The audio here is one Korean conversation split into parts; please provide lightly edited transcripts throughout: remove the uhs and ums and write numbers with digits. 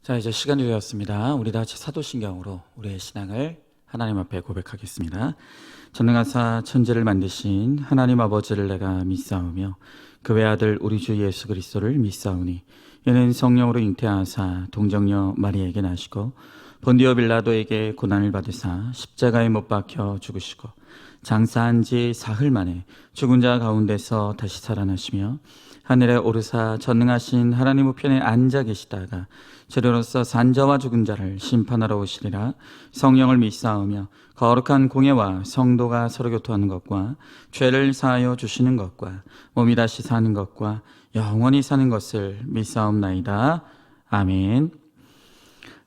자, 이제 시간이 되었습니다. 우리 다 같이 사도신경으로 우리의 신앙을 하나님 앞에 고백하겠습니다. 전능하사 천지를 만드신 하나님 아버지를 내가 믿사오며 그 외아들 우리 주 예수 그리스도를 믿사오니 이는 성령으로 잉태하사 동정녀 마리에게 나시고 본디오 빌라도에게 고난을 받으사 십자가에 못 박혀 죽으시고 장사한 지 사흘 만에 죽은 자 가운데서 다시 살아나시며 하늘에 오르사 전능하신 하나님 우편에 앉아 계시다가 죄로서 산자와 죽은 자를 심판하러 오시리라. 성령을 믿사오며 거룩한 공예와 성도가 서로 교통하는 것과 죄를 사하여 주시는 것과 몸이 다시 사는 것과 영원히 사는 것을 믿사옵나이다. 아멘.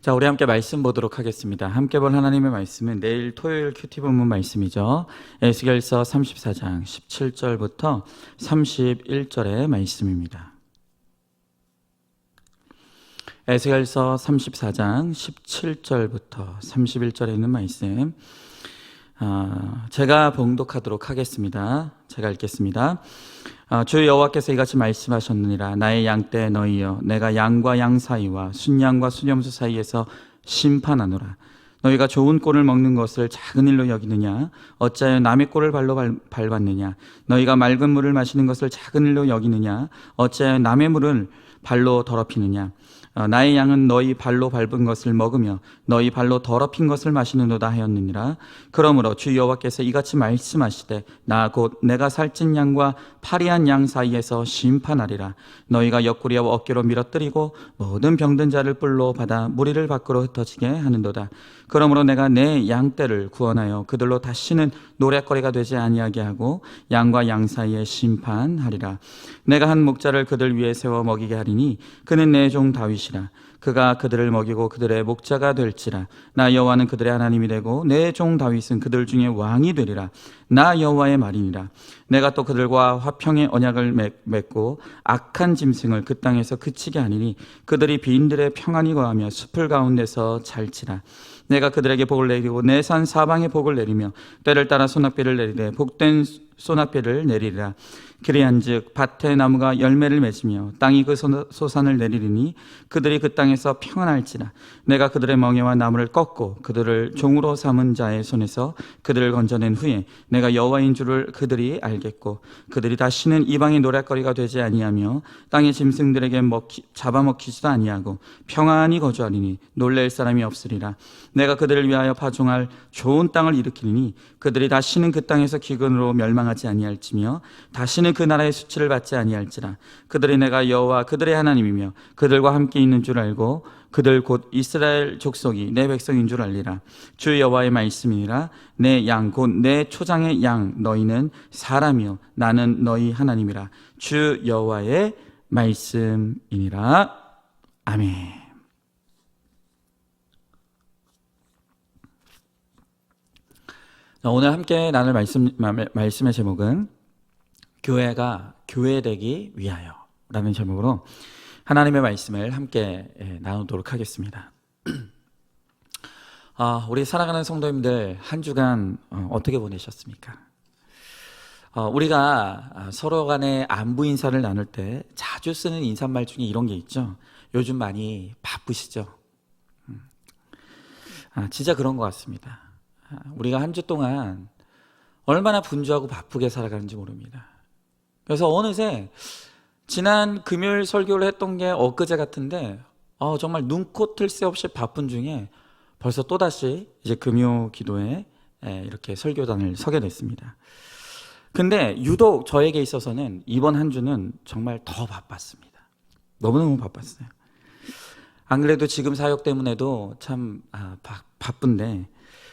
자, 우리 함께 말씀 보도록 하겠습니다. 함께 볼 하나님의 말씀은 내일 토요일 큐티 본문 말씀이죠. 에스겔서 34장 17절부터 31절의 말씀입니다. 에스겔서 34장 17절부터 31절에 있는 말씀, 제가 봉독하도록 하겠습니다. 제가 읽겠습니다. 주 여호와께서 이같이 말씀하셨느니라. 나의 양떼 너희여, 내가 양과 양 사이와 순양과 순염소 사이에서 심판하노라. 너희가 좋은 꼴을 먹는 것을 작은 일로 여기느냐? 어찌하여 남의 꼴을 발로 밟았느냐? 너희가 맑은 물을 마시는 것을 작은 일로 여기느냐? 어찌하여 남의 물을 발로 더럽히느냐? 나의 양은 너희 발로 밟은 것을 먹으며 너희 발로 더럽힌 것을 마시는도다 하였느니라. 그러므로 주 여호와께서 이같이 말씀하시되 나 곧 내가 살찐 양과 파리한 양 사이에서 심판하리라. 너희가 옆구리와 어깨로 밀어뜨리고 모든 병든 자를 뿔로 받아 무리를 밖으로 흩어지게 하는도다. 그러므로 내가 내 양떼를 구원하여 그들로 다시는 노랫거리가 되지 아니하게 하고 양과 양 사이에 심판하리라. 내가 한 목자를 그들 위에 세워 먹이게 하리니 그는 내 종 다윗이라. 그가 그들을 먹이고 그들의 목자가 될지라. 나 여호와는 그들의 하나님이 되고 내 종 다윗은 그들 중에 왕이 되리라. 나 여호와의 말이니라. 내가 또 그들과 화평의 언약을 맺고 악한 짐승을 그 땅에서 그치게 하리니 그들이 빈들의 평안히 거하며 숲을 가운데서 잘지라. 내가 그들에게 복을 내리고 내 산 사방에 복을 내리며 때를 따라 소낙비를 내리되 복된 소낙비를 내리리라. 그리한즉 밭의 나무가 열매를 맺으며 땅이 그 소산을 내리리니 그들이 그 땅에서 평안할지라. 내가 그들의 멍에와 나무를 꺾고 그들을 종으로 삼은 자의 손에서 그들을 건져낸 후에 내가 여호와인 줄을 그들이 알겠고 그들이 다시는 이방의 노랫거리가 되지 아니하며 땅의 짐승들에게 잡아먹히지도 아니하고 평안히 거주하리니 놀랄 사람이 없으리라. 내가 그들을 위하여 파종할 좋은 땅을 일으키리니 그들이 다시는 그 땅에서 기근으로 멸망하지 아니할지며 다시는 그 나라의 수치를 받지 아니할지라. 그들이 내가 여호와 그들의 하나님이며 그들과 함께 있는 줄 알고 그들 곧 이스라엘 족속이 내 백성인 줄 알리라. 주 여호와의 말씀이니라. 내 양 곧 내 초장의 양 너희는 사람이요 나는 너희 하나님이라. 주 여호와의 말씀이니라. 아멘. 오늘 함께 나눌 말씀의 제목은 교회가 교회되기 위하여 라는 제목으로 하나님의 말씀을 함께 나누도록 하겠습니다. 우리 사랑하는 성도님들 한 주간 어떻게 보내셨습니까? 우리가 서로 간에 안부 인사를 나눌 때 자주 쓰는 인사말 중에 이런 게 있죠. 요즘 많이 바쁘시죠? 진짜 그런 것 같습니다. 우리가 한 주 동안 얼마나 분주하고 바쁘게 살아가는지 모릅니다. 그래서 어느새 지난 금요일 설교를 했던 게 엊그제 같은데 정말 눈코 뜰 새 없이 바쁜 중에 벌써 또다시 이제 금요 기도에 이렇게 설교단을 서게 됐습니다. 근데 유독 저에게 있어서는 이번 한 주는 정말 더 바빴습니다. 너무너무 바빴어요. 안 그래도 지금 사역 때문에도 참 바쁜데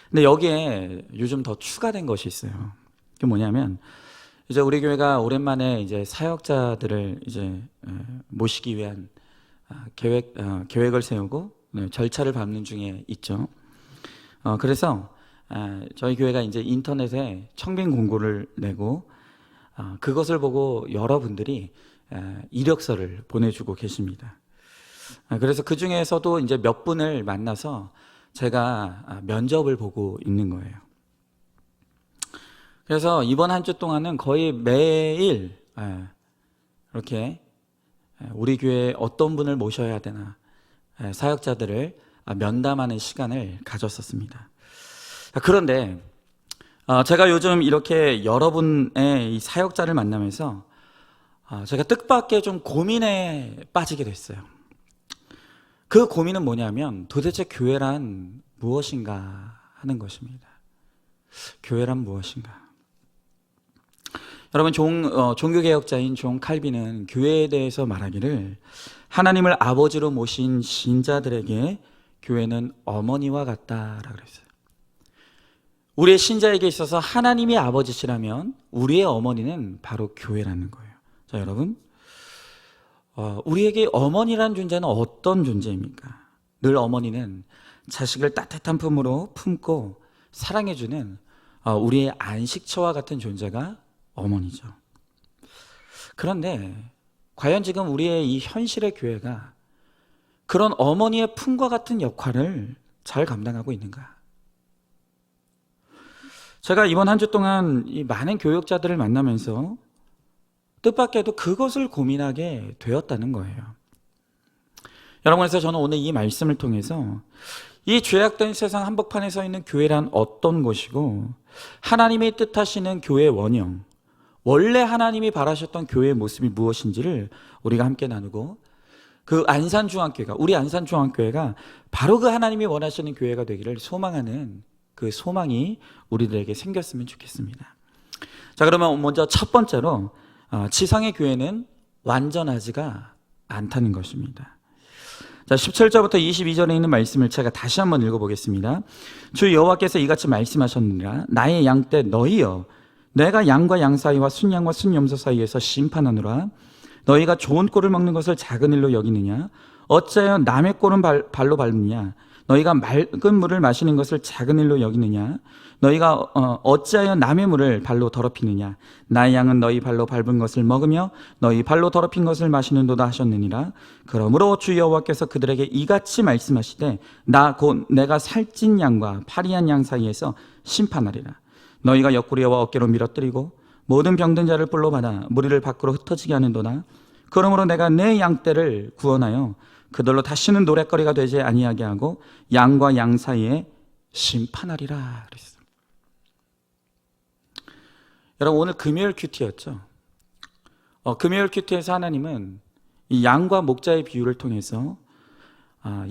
근데 여기에 요즘 더 추가된 것이 있어요. 그게 뭐냐면 이제 우리 교회가 오랜만에 이제 사역자들을 이제 모시기 위한 계획을 세우고 절차를 밟는 중에 있죠. 그래서 저희 교회가 이제 인터넷에 청빙 공고를 내고 그것을 보고 여러분들이 이력서를 보내주고 계십니다. 그래서 그 중에서도 이제 몇 분을 만나서 제가 면접을 보고 있는 거예요. 그래서 이번 한 주 동안은 거의 매일 이렇게 우리 교회에 어떤 분을 모셔야 되나 사역자들을 면담하는 시간을 가졌었습니다. 그런데 제가 요즘 이렇게 여러분의 이 사역자를 만나면서 제가 뜻밖의 좀 고민에 빠지게 됐어요. 그 고민은 뭐냐면 도대체 교회란 무엇인가 하는 것입니다. 교회란 무엇인가? 여러분, 종교개혁자인 존 칼빈은 교회에 대해서 말하기를 하나님을 아버지로 모신 신자들에게 교회는 어머니와 같다라고 그랬어요. 우리의 신자에게 있어서 하나님이 아버지시라면 우리의 어머니는 바로 교회라는 거예요. 자, 여러분, 우리에게 어머니라는 존재는 어떤 존재입니까? 늘 어머니는 자식을 따뜻한 품으로 품고 사랑해주는 우리의 안식처와 같은 존재가 어머니죠. 그런데 과연 지금 우리의 이 현실의 교회가 그런 어머니의 품과 같은 역할을 잘 감당하고 있는가? 제가 이번 한 주 동안 이 많은 교육자들을 만나면서 뜻밖에도 그것을 고민하게 되었다는 거예요. 여러분, 그래서 저는 오늘 이 말씀을 통해서 이 죄악된 세상 한복판에 서 있는 교회란 어떤 곳이고 하나님이 뜻하시는 교회의 원형, 원래 하나님이 바라셨던 교회의 모습이 무엇인지를 우리가 함께 나누고 그 안산중앙교회가, 우리 안산중앙교회가 바로 그 하나님이 원하시는 교회가 되기를 소망하는 그 소망이 우리들에게 생겼으면 좋겠습니다. 자, 그러면 먼저 첫 번째로 지상의 교회는 완전하지가 않다는 것입니다. 자, 17절부터 22절에 있는 말씀을 제가 다시 한번 읽어보겠습니다. 주 여호와께서 이같이 말씀하셨느니라. 나의 양떼 너희여, 내가 양과 양 사이와 순양과 순염소 사이에서 심판하노라. 너희가 좋은 꼴을 먹는 것을 작은 일로 여기느냐? 어찌하여 남의 꼴은 발로 밟느냐? 너희가 맑은 물을 마시는 것을 작은 일로 여기느냐? 너희가 어찌하여 남의 물을 발로 더럽히느냐? 나의 양은 너희 발로 밟은 것을 먹으며 너희 발로 더럽힌 것을 마시는도다 하셨느니라. 그러므로 주 여호와께서 그들에게 이같이 말씀하시되 나 곧 내가 살찐 양과 파리한 양 사이에서 심판하리라. 너희가 옆구리와 어깨로 밀어뜨리고 모든 병든 자를 뿔로 받아 무리를 밖으로 흩어지게 하는도다. 그러므로 내가 내 양떼를 구원하여 그들로 다시는 노랫거리가 되지 아니하게 하고 양과 양 사이에 심판하리라 그랬어요. 여러분, 오늘 금요일 큐티였죠. 금요일 큐티에서 하나님은 이 양과 목자의 비유를 통해서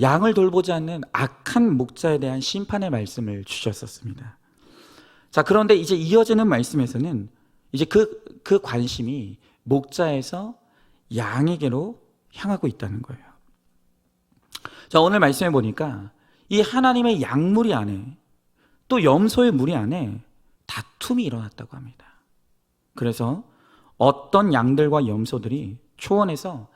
양을 돌보지 않는 악한 목자에 대한 심판의 말씀을 주셨었습니다. 자, 그런데 이제 이어지는 말씀에서는 이제 그 관심이 목자에서 양에게로 향하고 있다는 거예요. 자, 오늘 말씀해 보니까 이 하나님의 양무리 안에 또 염소의 무리 안에 다툼이 일어났다고 합니다. 그래서 어떤 양들과 염소들이 초원에서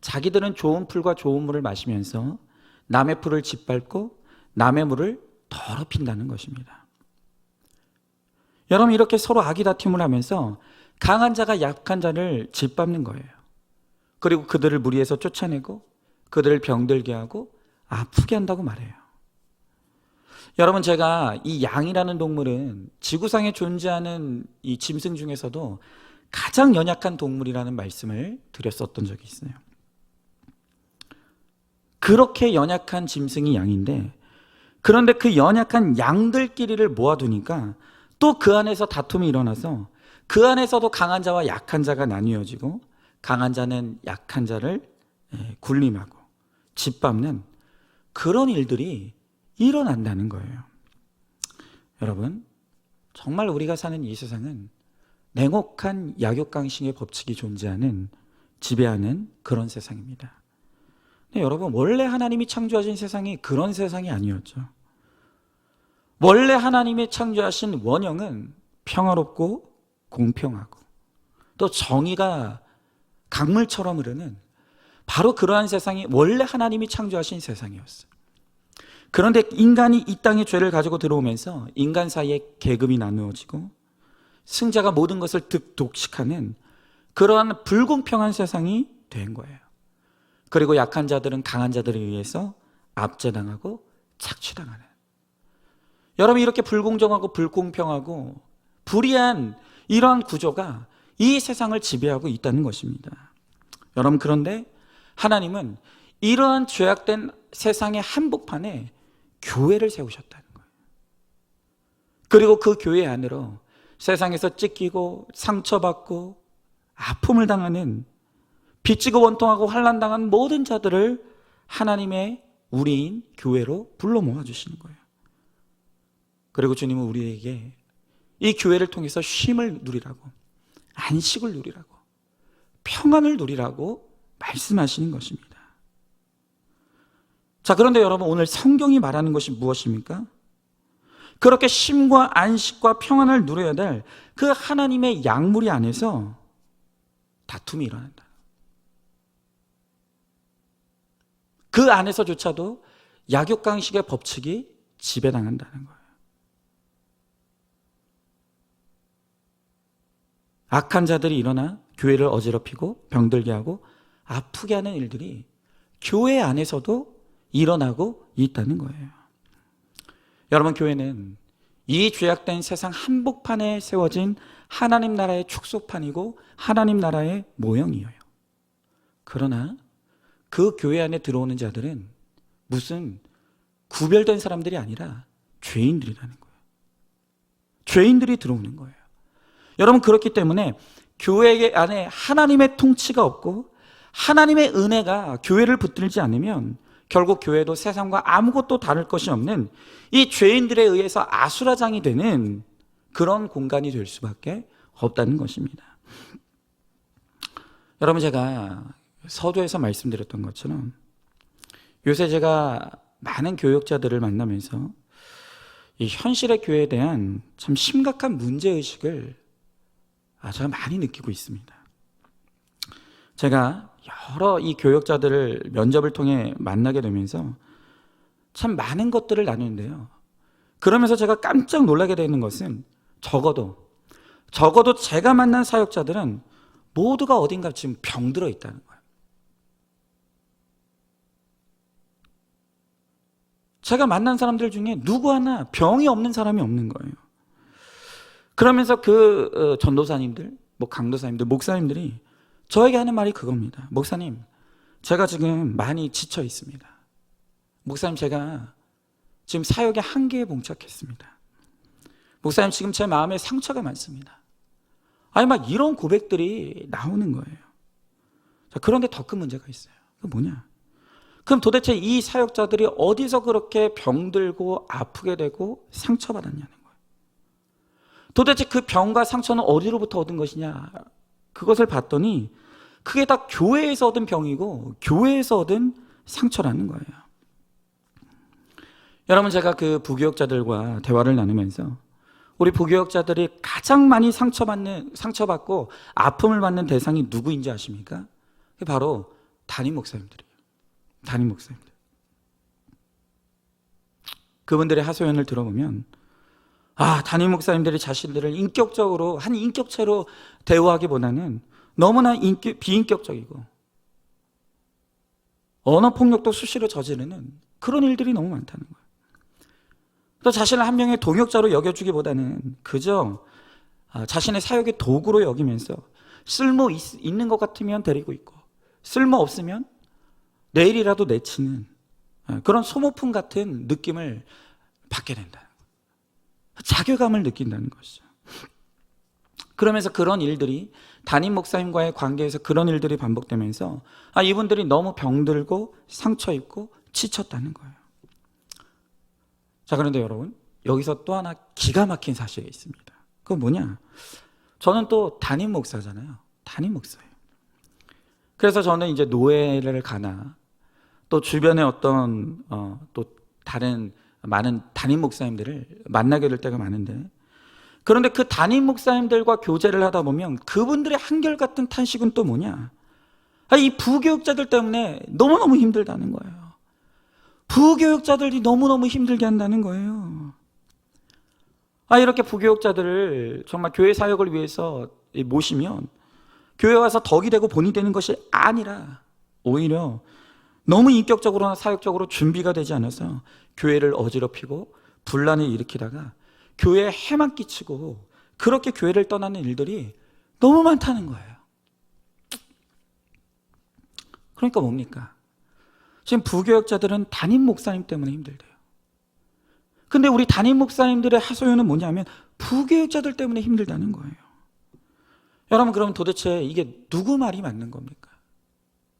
자기들은 좋은 풀과 좋은 물을 마시면서 남의 풀을 짓밟고 남의 물을 더럽힌다는 것입니다. 여러분, 이렇게 서로 아기다툼을 하면서 강한 자가 약한 자를 짓밟는 거예요. 그리고 그들을 무리에서 쫓아내고 그들을 병들게 하고 아프게 한다고 말해요. 여러분, 제가 이 양이라는 동물은 지구상에 존재하는 이 짐승 중에서도 가장 연약한 동물이라는 말씀을 드렸었던 적이 있어요. 그렇게 연약한 짐승이 양인데, 그런데 그 연약한 양들끼리를 모아두니까 또 그 안에서 다툼이 일어나서 그 안에서도 강한 자와 약한 자가 나뉘어지고 강한 자는 약한 자를 군림하고 짓밟는 그런 일들이 일어난다는 거예요. 여러분, 정말 우리가 사는 이 세상은 냉혹한 약육강식의 법칙이 존재하는, 지배하는 그런 세상입니다. 근데 여러분, 원래 하나님이 창조하신 세상이 그런 세상이 아니었죠. 원래 하나님이 창조하신 원형은 평화롭고 공평하고 또 정의가 강물처럼 흐르는 바로 그러한 세상이 원래 하나님이 창조하신 세상이었어요. 그런데 인간이 이 땅에 죄를 가지고 들어오면서 인간 사이에 계급이 나누어지고 승자가 모든 것을 득독식하는 그러한 불공평한 세상이 된 거예요. 그리고 약한 자들은 강한 자들에 의해서 압제당하고 착취당하는, 여러분, 이렇게 불공정하고 불공평하고 불의한 이러한 구조가 이 세상을 지배하고 있다는 것입니다. 여러분, 그런데 하나님은 이러한 죄악된 세상의 한복판에 교회를 세우셨다는 거예요. 그리고 그 교회 안으로 세상에서 찢기고 상처받고 아픔을 당하는, 빚지고 원통하고 환난당한 모든 자들을 하나님의 우리인 교회로 불러 모아주시는 거예요. 그리고 주님은 우리에게 이 교회를 통해서 쉼을 누리라고, 안식을 누리라고, 평안을 누리라고 말씀하시는 것입니다. 자, 그런데 여러분, 오늘 성경이 말하는 것이 무엇입니까? 그렇게 쉼과 안식과 평안을 누려야 될 그 하나님의 약물이 안에서 다툼이 일어난다. 그 안에서조차도 약육강식의 법칙이 지배당한다는 거예요. 악한 자들이 일어나 교회를 어지럽히고 병들게 하고 아프게 하는 일들이 교회 안에서도 일어나고 있다는 거예요. 여러분, 교회는 이 죄악된 세상 한복판에 세워진 하나님 나라의 축소판이고 하나님 나라의 모형이에요. 그러나 그 교회 안에 들어오는 자들은 무슨 구별된 사람들이 아니라 죄인들이라는 거예요. 죄인들이 들어오는 거예요. 여러분, 그렇기 때문에 교회 안에 하나님의 통치가 없고 하나님의 은혜가 교회를 붙들지 않으면 결국 교회도 세상과 아무것도 다를 것이 없는 이 죄인들에 의해서 아수라장이 되는 그런 공간이 될 수밖에 없다는 것입니다. 여러분, 제가 서두에서 말씀드렸던 것처럼 요새 제가 많은 교역자들을 만나면서 이 현실의 교회에 대한 참 심각한 문제의식을 제가 많이 느끼고 있습니다. 제가 여러 이 교역자들을 면접을 통해 만나게 되면서 참 많은 것들을 나누는데요. 그러면서 제가 깜짝 놀라게 되는 것은 적어도 제가 만난 사역자들은 모두가 어딘가 지금 병들어 있다는 거예요. 제가 만난 사람들 중에 누구 하나 병이 없는 사람이 없는 거예요. 그러면서 그 전도사님들, 강도사님들, 목사님들이 저에게 하는 말이 그겁니다. 목사님, 제가 지금 많이 지쳐 있습니다. 목사님, 제가 지금 사역의 한계에 봉착했습니다. 목사님, 지금 제 마음에 상처가 많습니다. 막 이런 고백들이 나오는 거예요. 자, 그런데 더 큰 문제가 있어요. 그게 뭐냐? 그럼 도대체 이 사역자들이 어디서 그렇게 병들고 아프게 되고 상처받았냐는 거예요. 도대체 그 병과 상처는 어디로부터 얻은 것이냐? 그것을 봤더니 그게 다 교회에서 얻은 병이고 교회에서 얻은 상처라는 거예요. 여러분, 제가 그 부교역자들과 대화를 나누면서 우리 부교역자들이 가장 많이 상처받고 아픔을 받는 대상이 누구인지 아십니까? 그게 바로 담임 목사님들이에요. 담임 목사님들. 그분들의 하소연을 들어보면 담임 목사님들이 자신들을 인격적으로 한 인격체로 대우하기보다는 너무나 비인격적이고 언어폭력도 수시로 저지르는 그런 일들이 너무 많다는 거예요. 또 자신을 한 명의 동역자로 여겨주기보다는 그저 자신의 사역의 도구로 여기면서 쓸모 있는 것 같으면 데리고 있고 쓸모 없으면 내일이라도 내치는 그런 소모품 같은 느낌을 받게 된다. 자괴감을 느낀다는 것이죠. 그러면서 그런 일들이 담임 목사님과의 관계에서 그런 일들이 반복되면서 이분들이 너무 병들고 상처 입고 지쳤다는 거예요. 자, 그런데 여러분, 여기서 또 하나 기가 막힌 사실이 있습니다. 그건 뭐냐? 저는 또 담임 목사잖아요. 담임 목사예요. 그래서 저는 이제 노예를 가나 또 주변에 어떤 또 다른 많은 담임 목사님들을 만나게 될 때가 많은데, 그런데 그 담임 목사님들과 교제를 하다 보면 그분들의 한결같은 탄식은 또 뭐냐? 이 부교육자들 때문에 너무너무 힘들다는 거예요. 부교육자들이 너무너무 힘들게 한다는 거예요. 이렇게 부교육자들을 정말 교회 사역을 위해서 모시면 교회 와서 덕이 되고 본이 되는 것이 아니라 오히려 너무 인격적으로나 사역적으로 준비가 되지 않아서 교회를 어지럽히고 분란을 일으키다가 교회에 해만 끼치고 그렇게 교회를 떠나는 일들이 너무 많다는 거예요. 그러니까 뭡니까? 지금 부교역자들은 담임 목사님 때문에 힘들대요. 근데 우리 담임 목사님들의 하소연은 뭐냐면 부교역자들 때문에 힘들다는 거예요. 여러분, 그럼 도대체 이게 누구 말이 맞는 겁니까?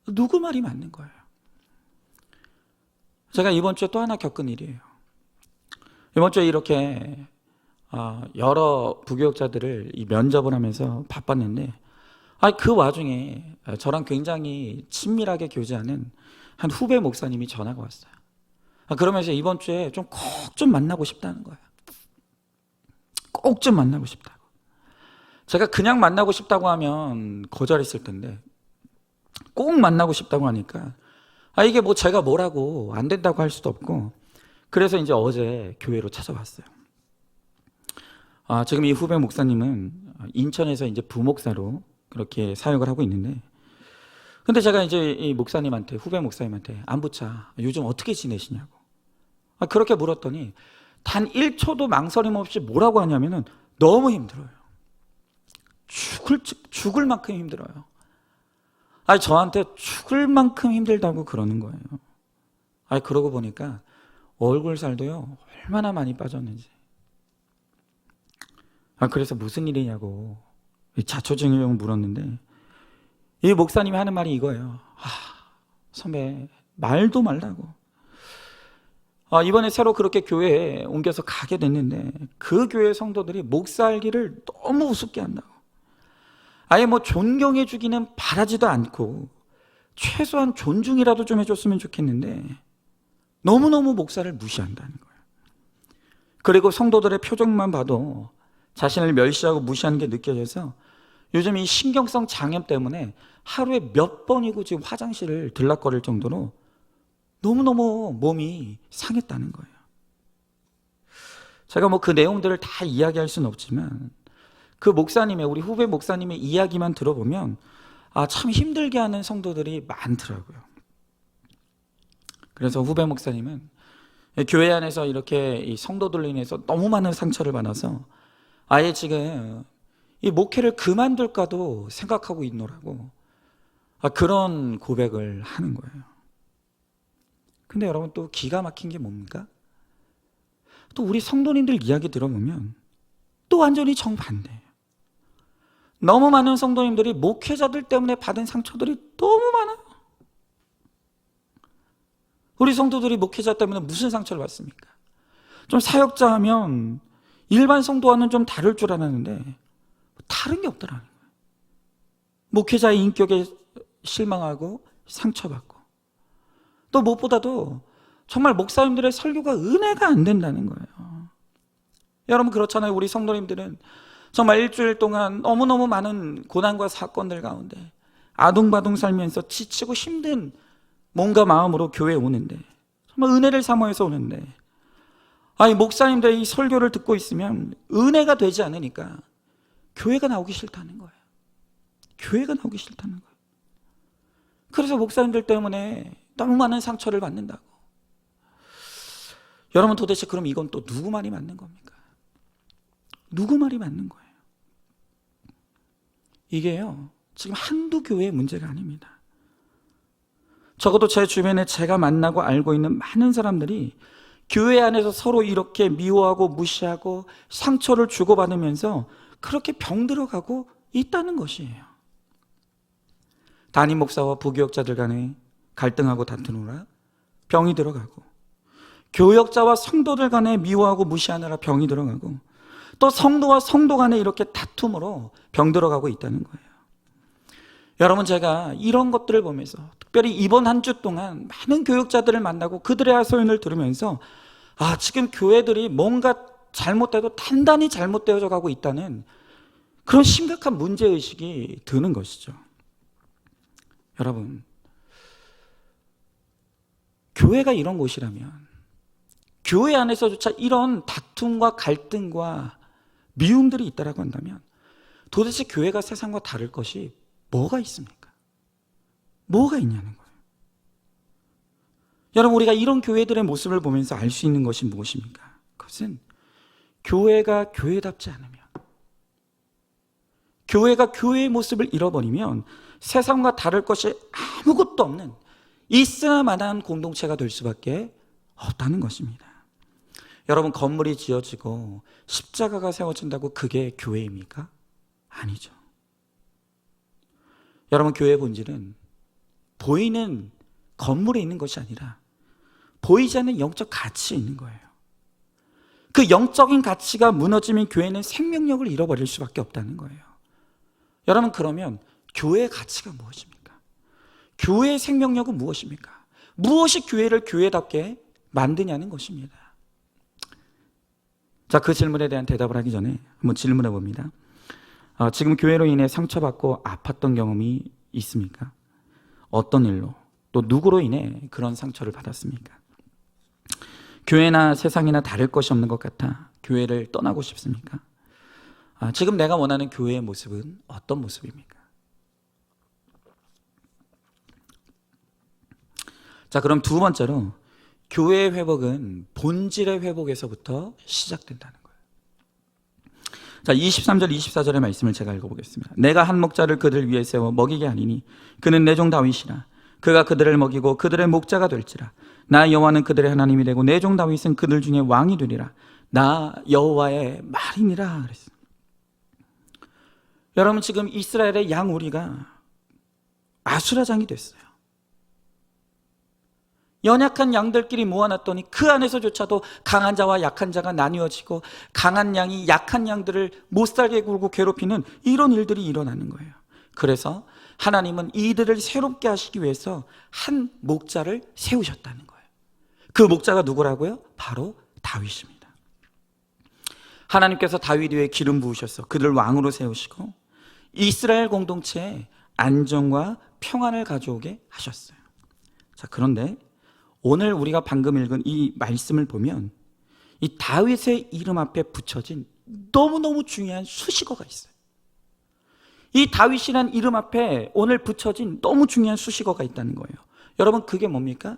누구 말이 맞는 거예요? 제가 이번 주에 또 하나 겪은 일이에요. 이번 주에 이렇게 여러 부교역자들을 면접을 하면서 바빴는데, 그 와중에 저랑 굉장히 친밀하게 교제하는 한 후배 목사님이 전화가 왔어요. 그러면서 이번 주에 좀 꼭 좀 만나고 싶다는 거예요. 꼭 좀 만나고 싶다고. 제가 그냥 만나고 싶다고 하면 거절했을 텐데 꼭 만나고 싶다고 하니까 이게 뭐 제가 뭐라고 안 된다고 할 수도 없고, 그래서 이제 어제 교회로 찾아왔어요. 지금 이 후배 목사님은 인천에서 이제 부목사로 그렇게 사역을 하고 있는데, 근데 제가 이제 이 목사님한테, 후배 목사님한테 안부차 요즘 어떻게 지내시냐고 그렇게 물었더니 단 1초도 망설임 없이 뭐라고 하냐면은 너무 힘들어요. 죽을 만큼 힘들어요. 저한테 죽을 만큼 힘들다고 그러는 거예요. 그러고 보니까 얼굴 살도요 얼마나 많이 빠졌는지. 그래서 무슨 일이냐고 자초지종을 물었는데, 이 목사님이 하는 말이 이거예요. 선배, 말도 말라고. 이번에 새로 그렇게 교회에 옮겨서 가게 됐는데 그 교회 성도들이 목사 알기를 너무 우습게 한다고. 아예 뭐 존경해 주기는 바라지도 않고 최소한 존중이라도 좀 해줬으면 좋겠는데 너무너무 목사를 무시한다는 거예요. 그리고 성도들의 표정만 봐도 자신을 멸시하고 무시하는 게 느껴져서 요즘 이 신경성 장염 때문에 하루에 몇 번이고 지금 화장실을 들락거릴 정도로 너무너무 몸이 상했다는 거예요. 제가 뭐 그 내용들을 다 이야기할 수는 없지만 그 목사님의, 우리 후배 목사님의 이야기만 들어보면 참 힘들게 하는 성도들이 많더라고요. 그래서 후배 목사님은 교회 안에서 이렇게 이 성도들로 인해서 너무 많은 상처를 받아서 아예 지금 이 목회를 그만둘까도 생각하고 있노라고 그런 고백을 하는 거예요. 근데 여러분, 또 기가 막힌 게 뭡니까? 또 우리 성도님들 이야기 들어보면 또 완전히 정반대예요. 너무 많은 성도님들이 목회자들 때문에 받은 상처들이 너무 많아요. 우리 성도들이 목회자 때문에 무슨 상처를 받습니까? 좀 사역자 하면 일반 성도와는 좀 다를 줄 알았는데 다른 게 없더라는 거예요. 목회자의 인격에 실망하고 상처받고, 또 무엇보다도 정말 목사님들의 설교가 은혜가 안 된다는 거예요. 여러분, 그렇잖아요. 우리 성도님들은 정말 일주일 동안 너무너무 많은 고난과 사건들 가운데 아둥바둥 살면서 지치고 힘든 몸과 마음으로 교회에 오는데, 정말 은혜를 사모해서 오는데 목사님들의 이 설교를 듣고 있으면 은혜가 되지 않으니까 교회가 나오기 싫다는 거예요. 교회가 나오기 싫다는 거예요. 그래서 목사님들 때문에 너무 많은 상처를 받는다고. 여러분, 도대체 그럼 이건 또 누구 말이 맞는 겁니까? 누구 말이 맞는 거예요? 이게요, 지금 한두 교회의 문제가 아닙니다. 적어도 제 주변에 제가 만나고 알고 있는 많은 사람들이 교회 안에서 서로 이렇게 미워하고 무시하고 상처를 주고받으면서 그렇게 병들어가고 있다는 것이에요. 담임 목사와 부교역자들 간에 갈등하고 다투느라 병이 들어가고, 교역자와 성도들 간에 미워하고 무시하느라 병이 들어가고, 또 성도와 성도 간에 이렇게 다툼으로 병 들어가고 있다는 거예요. 여러분, 제가 이런 것들을 보면서 특별히 이번 한 주 동안 많은 교역자들을 만나고 그들의 하소연을 들으면서 지금 교회들이 뭔가 잘못돼도 단단히 잘못되어져 가고 있다는 그런 심각한 문제의식이 드는 것이죠. 여러분, 교회가 이런 곳이라면, 교회 안에서조차 이런 다툼과 갈등과 미움들이 있다라고 한다면 도대체 교회가 세상과 다를 것이 뭐가 있습니까? 뭐가 있냐는 거예요. 여러분, 우리가 이런 교회들의 모습을 보면서 알 수 있는 것이 무엇입니까? 그것은 교회가 교회답지 않으면, 교회가 교회의 모습을 잃어버리면 세상과 다를 것이 아무것도 없는 있어야만한 공동체가 될 수밖에 없다는 것입니다. 여러분, 건물이 지어지고 십자가가 세워진다고 그게 교회입니까? 아니죠. 여러분, 교회의 본질은 보이는 건물에 있는 것이 아니라 보이지 않는 영적 가치에 있는 거예요. 그 영적인 가치가 무너지면 교회는 생명력을 잃어버릴 수밖에 없다는 거예요. 여러분, 그러면 교회의 가치가 무엇입니까? 교회의 생명력은 무엇입니까? 무엇이 교회를 교회답게 만드냐는 것입니다. 자, 그 질문에 대한 대답을 하기 전에 한번 질문해 봅니다. 지금 교회로 인해 상처받고 아팠던 경험이 있습니까? 어떤 일로, 또 누구로 인해 그런 상처를 받았습니까? 교회나 세상이나 다를 것이 없는 것 같아 교회를 떠나고 싶습니까? 지금 내가 원하는 교회의 모습은 어떤 모습입니까? 자, 그럼 두 번째로 교회의 회복은 본질의 회복에서부터 시작된다는 거예요. 자, 23절 24절의 말씀을 제가 읽어보겠습니다. 내가 한 목자를 그들 위에 세워 먹이게 하리니 그는 내 종 다윗이라. 그가 그들을 먹이고 그들의 목자가 될지라. 나 여호와는 그들의 하나님이 되고 내 종 다윗은 그들 중에 왕이 되리라. 나 여호와의 말이니라 그랬어요. 여러분, 지금 이스라엘의 양우리가 아수라장이 됐어요. 연약한 양들끼리 모아놨더니 그 안에서조차도 강한 자와 약한 자가 나뉘어지고 강한 양이 약한 양들을 못살게 굴고 괴롭히는 이런 일들이 일어나는 거예요. 그래서 하나님은 이들을 새롭게 하시기 위해서 한 목자를 세우셨다는 거예요. 그 목자가 누구라고요? 바로 다윗입니다. 하나님께서 다윗 위에 기름 부으셔서 그들을 왕으로 세우시고 이스라엘 공동체에 안정과 평안을 가져오게 하셨어요. 자, 그런데 오늘 우리가 방금 읽은 이 말씀을 보면 이 다윗의 이름 앞에 붙여진 너무너무 중요한 수식어가 있어요. 이 다윗이란 이름 앞에 오늘 붙여진 너무 중요한 수식어가 있다는 거예요. 여러분, 그게 뭡니까?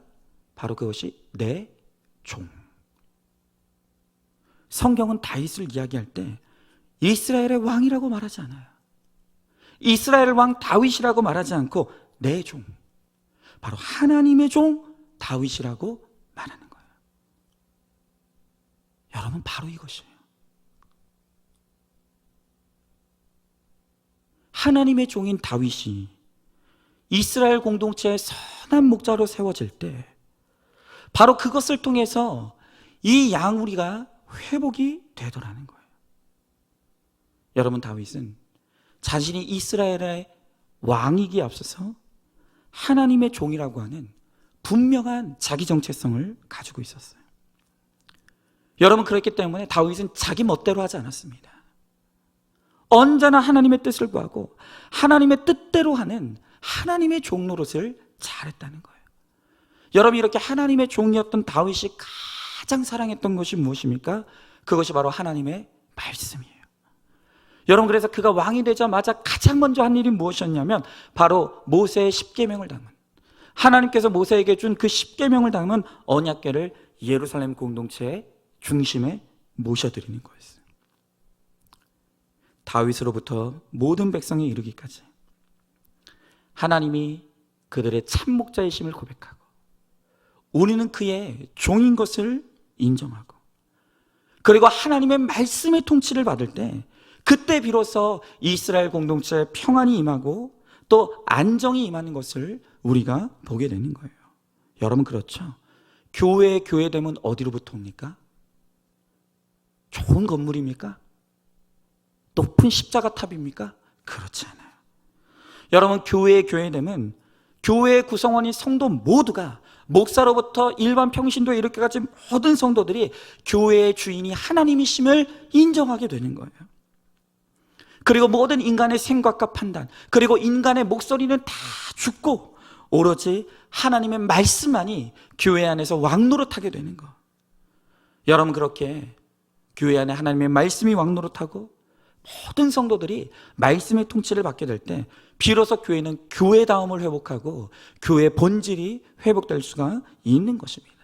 바로 그것이 내 종. 성경은 다윗을 이야기할 때 이스라엘의 왕이라고 말하지 않아요. 이스라엘 왕 다윗이라고 말하지 않고 내 종, 바로 하나님의 종 다윗이라고 말하는 거예요. 여러분, 바로 이것이에요. 하나님의 종인 다윗이 이스라엘 공동체의 선한 목자로 세워질 때 바로 그것을 통해서 이 양우리가 회복이 되더라는 거예요. 여러분, 다윗은 자신이 이스라엘의 왕이기에 앞서서 하나님의 종이라고 하는 분명한 자기 정체성을 가지고 있었어요. 여러분, 그렇기 때문에 다윗은 자기 멋대로 하지 않았습니다. 언제나 하나님의 뜻을 구하고 하나님의 뜻대로 하는 하나님의 종 노릇을 잘했다는 거예요. 여러분, 이렇게 하나님의 종이었던 다윗이 가장 사랑했던 것이 무엇입니까? 그것이 바로 하나님의 말씀이에요. 여러분, 그래서 그가 왕이 되자마자 가장 먼저 한 일이 무엇이었냐면 바로 모세의 십계명을 담은, 하나님께서 모세에게 준 그 십계명을 담은 언약궤를 예루살렘 공동체의 중심에 모셔드리는 거였어요. 다윗으로부터 모든 백성에 이르기까지 하나님이 그들의 참목자이심을 고백하고 우리는 그의 종인 것을 인정하고, 그리고 하나님의 말씀의 통치를 받을 때 그때 비로소 이스라엘 공동체에 평안이 임하고 또 안정이 임하는 것을 우리가 보게 되는 거예요. 여러분, 그렇죠? 교회되면 어디로부터 옵니까? 좋은 건물입니까? 높은 십자가 탑입니까? 그렇지 않아요. 여러분, 교회되면 교회의 구성원인 성도 모두가, 목사로부터 일반 평신도에 이렇게까지 모든 성도들이 교회의 주인이 하나님이심을 인정하게 되는 거예요. 그리고 모든 인간의 생각과 판단, 그리고 인간의 목소리는 다 죽고 오로지 하나님의 말씀만이 교회 안에서 왕노릇하게 되는 거. 여러분, 그렇게 교회 안에 하나님의 말씀이 왕노릇하고 모든 성도들이 말씀의 통치를 받게 될 때 비로소 교회는 교회다움을 회복하고 교회의 본질이 회복될 수가 있는 것입니다.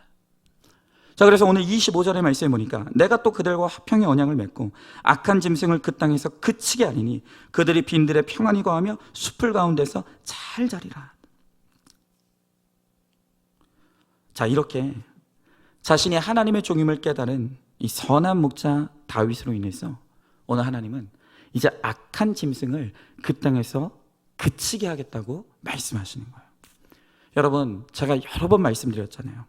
자, 그래서 오늘 25절의 말씀에 보니까 내가 또 그들과 화평의 언약을 맺고 악한 짐승을 그 땅에서 그치게 하리니 그들이 빈들에 평안히 거하며 숲을 가운데서 잘 자리라. 자, 이렇게 자신이 하나님의 종임을 깨달은 이 선한 목자 다윗으로 인해서 오늘 하나님은 이제 악한 짐승을 그 땅에서 그치게 하겠다고 말씀하시는 거예요. 여러분, 제가 여러 번 말씀드렸잖아요.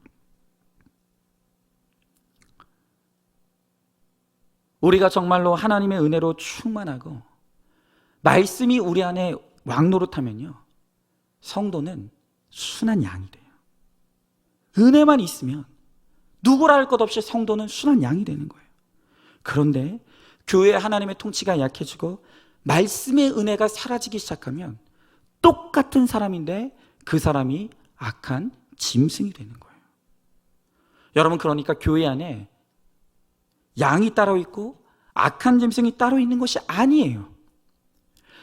우리가 정말로 하나님의 은혜로 충만하고 말씀이 우리 안에 왕노릇하면요, 성도는 순한 양이 돼요. 은혜만 있으면 누구라 할 것 없이 성도는 순한 양이 되는 거예요. 그런데 교회에 하나님의 통치가 약해지고 말씀의 은혜가 사라지기 시작하면 똑같은 사람인데 그 사람이 악한 짐승이 되는 거예요. 여러분, 그러니까 교회 안에 양이 따로 있고 악한 짐승이 따로 있는 것이 아니에요.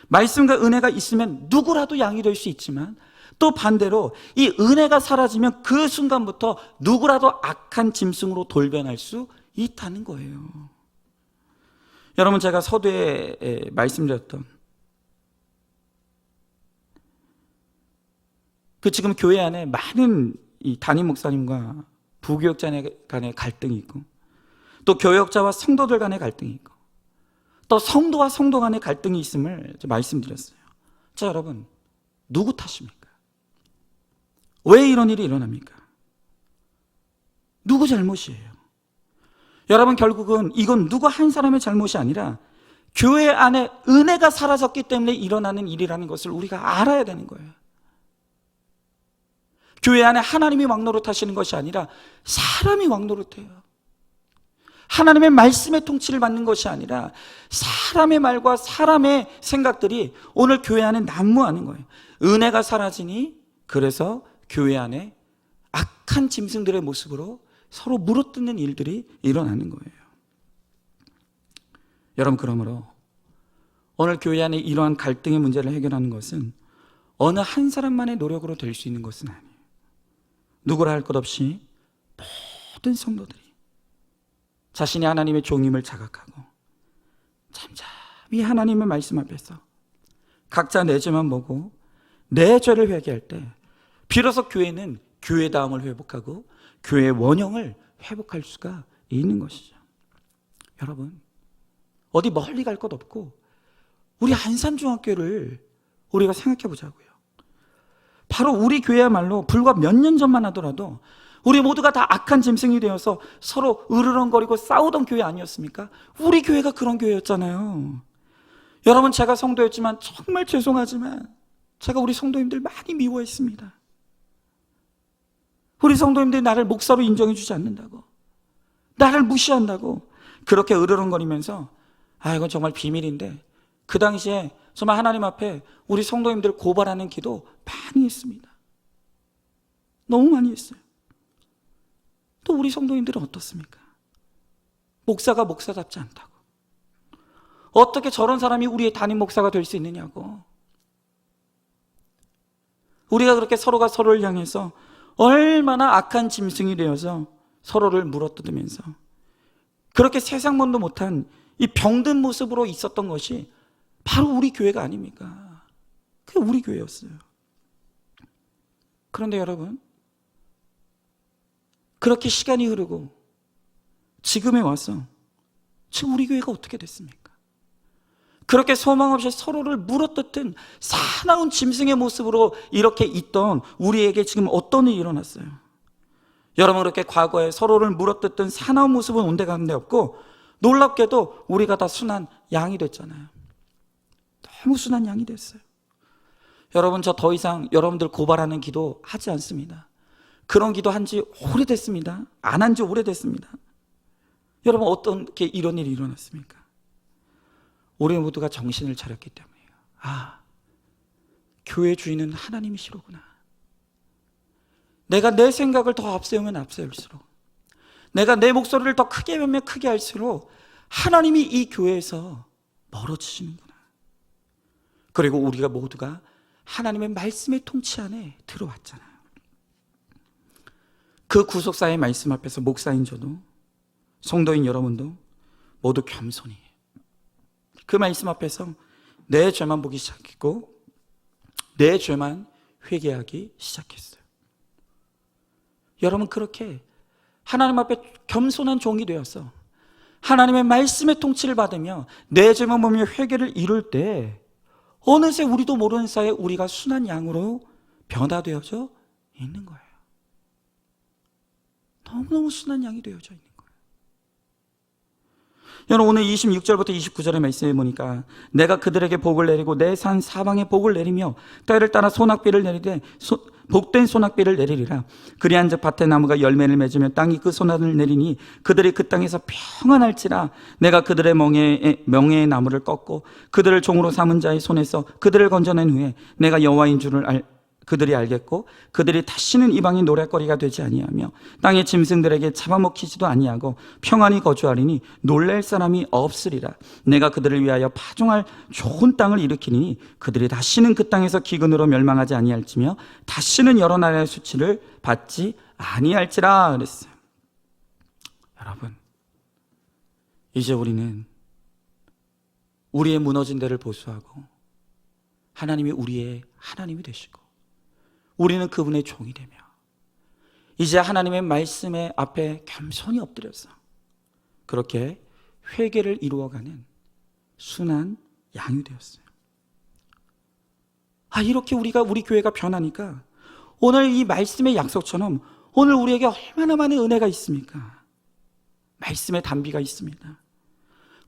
말씀과 은혜가 있으면 누구라도 양이 될 수 있지만 또 반대로 이 은혜가 사라지면 그 순간부터 누구라도 악한 짐승으로 돌변할 수 있다는 거예요. 여러분, 제가 서두에 말씀드렸던 그 지금 교회 안에 많은 이 담임 목사님과 부교역자 간의 갈등이 있고 또 교역자와 성도들 간의 갈등이 있고 또 성도와 성도 간의 갈등이 있음을 말씀드렸어요. 자, 여러분, 누구 탓입니까? 왜 이런 일이 일어납니까? 누구 잘못이에요? 여러분, 결국은 이건 누구 한 사람의 잘못이 아니라 교회 안에 은혜가 사라졌기 때문에 일어나는 일이라는 것을 우리가 알아야 되는 거예요. 교회 안에 하나님이 왕노릇하시는 것이 아니라 사람이 왕노릇해요. 하나님의 말씀의 통치를 받는 것이 아니라 사람의 말과 사람의 생각들이 오늘 교회 안에 난무하는 거예요. 은혜가 사라지니 그래서 교회 안에 악한 짐승들의 모습으로 서로 물어뜯는 일들이 일어나는 거예요. 여러분, 그러므로 오늘 교회 안에 이러한 갈등의 문제를 해결하는 것은 어느 한 사람만의 노력으로 될 수 있는 것은 아니에요. 누구라 할 것 없이 모든 성도들이 자신이 하나님의 종임을 자각하고 잠잠히 하나님의 말씀 앞에서 각자 내 죄만 보고 내 죄를 회개할 때 비로소 교회는 교회다움을 회복하고 교회의 원형을 회복할 수가 있는 것이죠. 여러분, 어디 멀리 갈 것 없고 우리 안산중학교를 우리가 생각해 보자고요. 바로 우리 교회야말로 불과 몇 년 전만 하더라도 우리 모두가 다 악한 짐승이 되어서 서로 으르렁거리고 싸우던 교회 아니었습니까? 우리 교회가 그런 교회였잖아요. 여러분, 제가 성도였지만 정말 죄송하지만 제가 우리 성도님들 많이 미워했습니다. 우리 성도님들이 나를 목사로 인정해 주지 않는다고, 나를 무시한다고 그렇게 으르렁거리면서 이건 정말 비밀인데 그 당시에 정말 하나님 앞에 우리 성도님들 고발하는 기도 많이 했습니다. 너무 많이 했어요. 또 우리 성도님들은 어떻습니까? 목사가 목사답지 않다고, 어떻게 저런 사람이 우리의 담임 목사가 될 수 있느냐고, 우리가 그렇게 서로가 서로를 향해서 얼마나 악한 짐승이 되어서 서로를 물어뜯으면서 그렇게 세상문도 못한 이 병든 모습으로 있었던 것이 바로 우리 교회가 아닙니까? 그게 우리 교회였어요. 그런데 여러분, 그렇게 시간이 흐르고 지금에 와서 지금 우리 교회가 어떻게 됐습니까? 그렇게 소망 없이 서로를 물어뜯은 사나운 짐승의 모습으로 이렇게 있던 우리에게 지금 어떤 일이 일어났어요? 여러분, 그렇게 과거에 서로를 물어뜯던 사나운 모습은 온데간데 없고 놀랍게도 우리가 다 순한 양이 됐잖아요. 너무 순한 양이 됐어요. 여러분, 저 더 이상 여러분들 고발하는 기도 하지 않습니다. 그런 기도 한 지 오래됐습니다. 안 한 지 오래됐습니다. 여러분, 어떻게 이런 일이 일어났습니까? 우리 모두가 정신을 차렸기 때문이에요. 교회 주인은 하나님이시로구나. 내가 내 생각을 더 앞세우면 앞세울수록, 내가 내 목소리를 더 크게 하면 크게 할수록 하나님이 이 교회에서 멀어지시는구나. 그리고 우리가 모두가 하나님의 말씀의 통치 안에 들어왔잖아요. 그 구속사의 말씀 앞에서 목사인 저도, 성도인 여러분도 모두 겸손히 그 말씀 앞에서 내 죄만 보기 시작했고 내 죄만 회개하기 시작했어요. 여러분, 그렇게 하나님 앞에 겸손한 종이 되어서 하나님의 말씀의 통치를 받으며 내 죄만 보며 회개를 이룰 때 어느새 우리도 모르는 사이에 우리가 순한 양으로 변화되어져 있는 거예요. 너무너무 순한 양이 되어져 있는 거예요. 여러분, 오늘 26절부터 29절의 말씀에 보니까 내가 그들에게 복을 내리고 내 산 사방에 복을 내리며 때를 따라 소낙비를 내리되 복된 소낙비를 내리리라. 그리한즉 밭의 나무가 열매를 맺으며 땅이 그 소낙을 내리니 그들이 그 땅에서 평안할지라. 내가 그들의 명예의 나무를 꺾고 그들을 종으로 삼은 자의 손에서 그들을 건져낸 후에 내가 여호와인 줄을 그들이 알겠고 그들이 다시는 이방인 노랫거리가 되지 아니하며 땅의 짐승들에게 잡아먹히지도 아니하고 평안히 거주하리니 놀랄 사람이 없으리라. 내가 그들을 위하여 파종할 좋은 땅을 일으키니 그들이 다시는 그 땅에서 기근으로 멸망하지 아니할지며 다시는 여러 나라의 수치를 받지 아니할지라 그랬어요. 여러분, 이제 우리는 우리의 무너진 데를 보수하고 하나님이 우리의 하나님이 되시고 우리는 그분의 종이 되며 이제 하나님의 말씀에 앞에 겸손히 엎드려서 그렇게 회개를 이루어가는 순한 양이 되었어요. 이렇게 우리 교회가 변하니까 오늘 이 말씀의 약속처럼 오늘 우리에게 얼마나 많은 은혜가 있습니까? 말씀의 단비가 있습니다.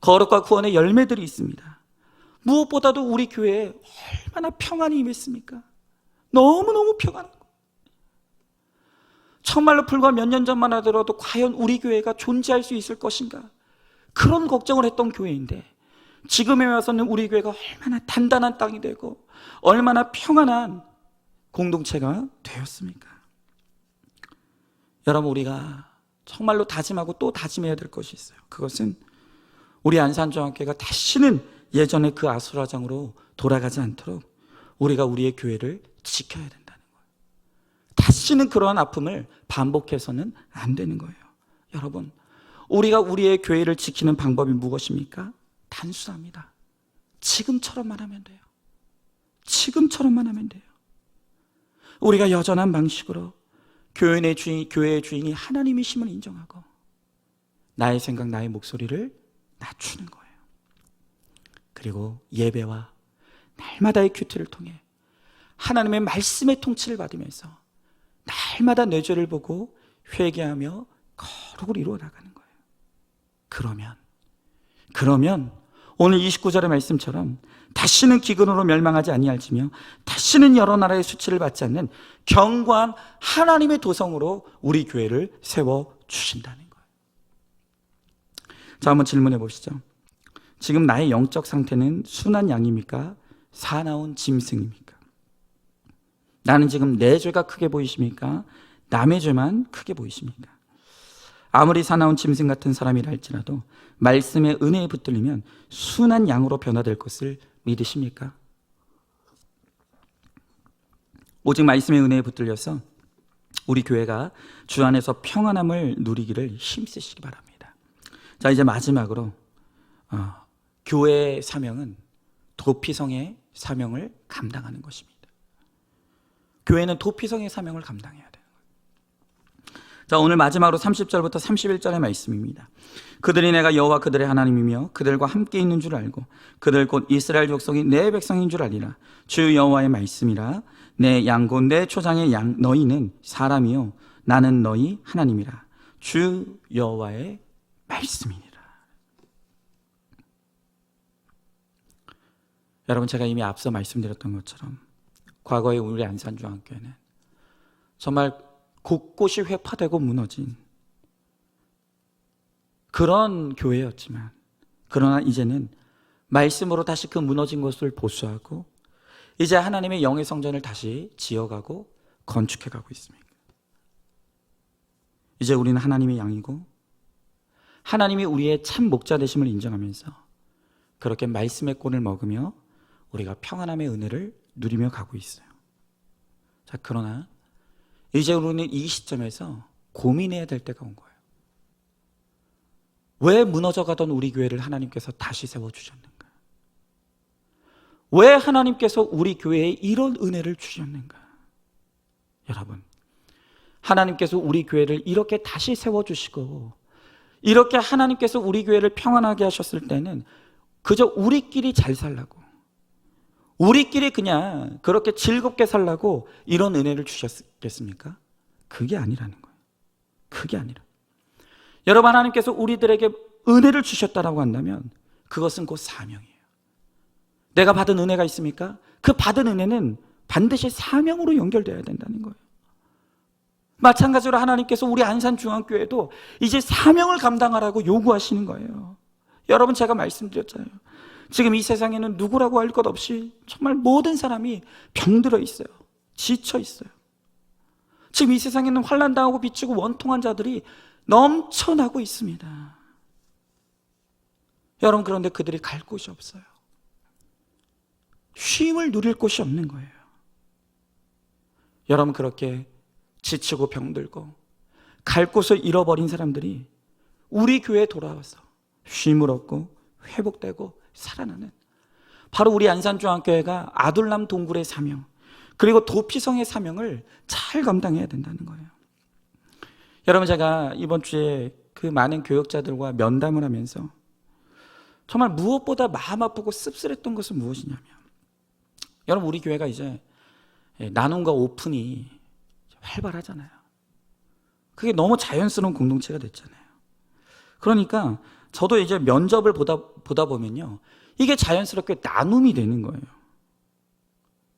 거룩과 구원의 열매들이 있습니다. 무엇보다도 우리 교회에 얼마나 평안이 임했습니까? 너무너무 평안하고, 정말로 불과 몇 년 전만 하더라도 과연 우리 교회가 존재할 수 있을 것인가, 그런 걱정을 했던 교회인데 지금에 와서는 우리 교회가 얼마나 단단한 땅이 되고 얼마나 평안한 공동체가 되었습니까? 여러분, 우리가 정말로 다짐하고 또 다짐해야 될 것이 있어요. 그것은 우리 안산중학교가 다시는 예전의 그 아수라장으로 돌아가지 않도록 우리가 우리의 교회를 지켜야 된다는 거예요. 다시는 그러한 아픔을 반복해서는 안 되는 거예요. 여러분, 우리가 우리의 교회를 지키는 방법이 무엇입니까? 단순합니다. 지금처럼만 하면 돼요. 지금처럼만 하면 돼요. 우리가 여전한 방식으로 교회의 주인이 하나님이심을 인정하고 나의 생각, 나의 목소리를 낮추는 거예요. 그리고 예배와 날마다의 큐티를 통해 하나님의 말씀의 통치를 받으면서 날마다 내 죄를 보고 회개하며 거룩을 이루어 나가는 거예요. 그러면 오늘 29절의 말씀처럼 다시는 기근으로 멸망하지 아니할지며 다시는 여러 나라의 수치를 받지 않는 견고한 하나님의 도성으로 우리 교회를 세워주신다는 거예요. 자, 한번 질문해 보시죠. 지금 나의 영적 상태는 순한 양입니까? 사나운 짐승입니까? 나는 지금 내 죄가 크게 보이십니까? 남의 죄만 크게 보이십니까? 아무리 사나운 짐승 같은 사람이라 할지라도 말씀의 은혜에 붙들리면 순한 양으로 변화될 것을 믿으십니까? 오직 말씀의 은혜에 붙들려서 우리 교회가 주 안에서 평안함을 누리기를 힘쓰시기 바랍니다. 자, 이제 마지막으로 교회의 사명은 도피성의 사명을 감당하는 것입니다. 교회는 도피성의 사명을 감당해야 돼요. 자, 오늘 마지막으로 30절부터 31절의 말씀입니다. 그들이 내가 여호와 그들의 하나님이며 그들과 함께 있는 줄 알고 그들 곧 이스라엘 족속이 내 백성인 줄 알리라. 주 여호와의 말씀이라. 내 양곧 내 초장의 양 너희는 사람이요 나는 너희 하나님이라. 주 여호와의 말씀이니라. 여러분, 제가 이미 앞서 말씀드렸던 것처럼 과거의 우리 안산중학교에는 정말 곳곳이 회파되고 무너진 그런 교회였지만, 그러나 이제는 말씀으로 다시 그 무너진 것을 보수하고 이제 하나님의 영의 성전을 다시 지어가고 건축해가고 있습니다. 이제 우리는 하나님의 양이고 하나님이 우리의 참 목자 되심을 인정하면서 그렇게 말씀의 꼴을 먹으며 우리가 평안함의 은혜를 누리며 가고 있어요. 자, 그러나 이제 우리는 이 시점에서 고민해야 될 때가 온 거예요. 왜 무너져가던 우리 교회를 하나님께서 다시 세워주셨는가? 왜 하나님께서 우리 교회에 이런 은혜를 주셨는가? 여러분, 하나님께서 우리 교회를 이렇게 다시 세워주시고 이렇게 하나님께서 우리 교회를 평안하게 하셨을 때는 그저 우리끼리 잘 살라고, 우리끼리 그냥 그렇게 즐겁게 살라고 이런 은혜를 주셨겠습니까? 그게 아니라는 거예요. 그게 아니라, 여러분, 하나님께서 우리들에게 은혜를 주셨다라고 한다면 그것은 곧 사명이에요. 내가 받은 은혜가 있습니까? 그 받은 은혜는 반드시 사명으로 연결되어야 된다는 거예요. 마찬가지로 하나님께서 우리 안산중앙교회도 이제 사명을 감당하라고 요구하시는 거예요. 여러분, 제가 말씀드렸잖아요. 지금 이 세상에는 누구라고 할 것 없이 정말 모든 사람이 병들어 있어요. 지쳐 있어요. 지금 이 세상에는 환난당하고 비치고 원통한 자들이 넘쳐나고 있습니다. 여러분, 그런데 그들이 갈 곳이 없어요. 쉼을 누릴 곳이 없는 거예요. 여러분, 그렇게 지치고 병들고 갈 곳을 잃어버린 사람들이 우리 교회에 돌아와서 쉼을 얻고 회복되고 살아나는, 바로 우리 안산중앙교회가 아둘람 동굴의 사명, 그리고 도피성의 사명을 잘 감당해야 된다는 거예요. 여러분, 제가 이번 주에 그 많은 교역자들과 면담을 하면서 정말 무엇보다 마음 아프고 씁쓸했던 것은 무엇이냐면, 여러분, 우리 교회가 이제 나눔과 오픈이 활발하잖아요. 그게 너무 자연스러운 공동체가 됐잖아요. 그러니까 저도 이제 면접을 보다 보면요, 이게 자연스럽게 나눔이 되는 거예요.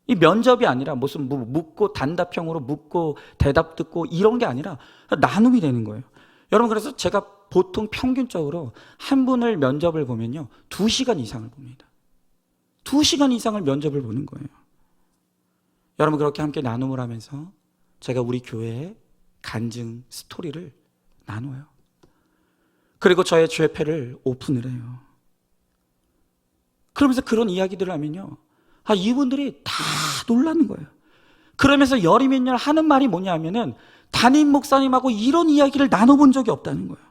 이 면접이 아니라 무슨 묻고 단답형으로 묻고 대답 듣고 이런 게 아니라 나눔이 되는 거예요. 여러분, 그래서 제가 보통 평균적으로 한 분을 면접을 보면요 2시간 이상을 봅니다. 2시간 이상을 면접을 보는 거예요. 여러분, 그렇게 함께 나눔을 하면서 제가 우리 교회의 간증 스토리를 나눠요. 그리고 저의 죄패를 오픈을 해요. 그러면서 그런 이야기들을 하면요, 이분들이 다 놀라는 거예요. 그러면서 열이 몇 년 하는 말이 뭐냐 하면은, 담임 목사님하고 이런 이야기를 나눠본 적이 없다는 거예요.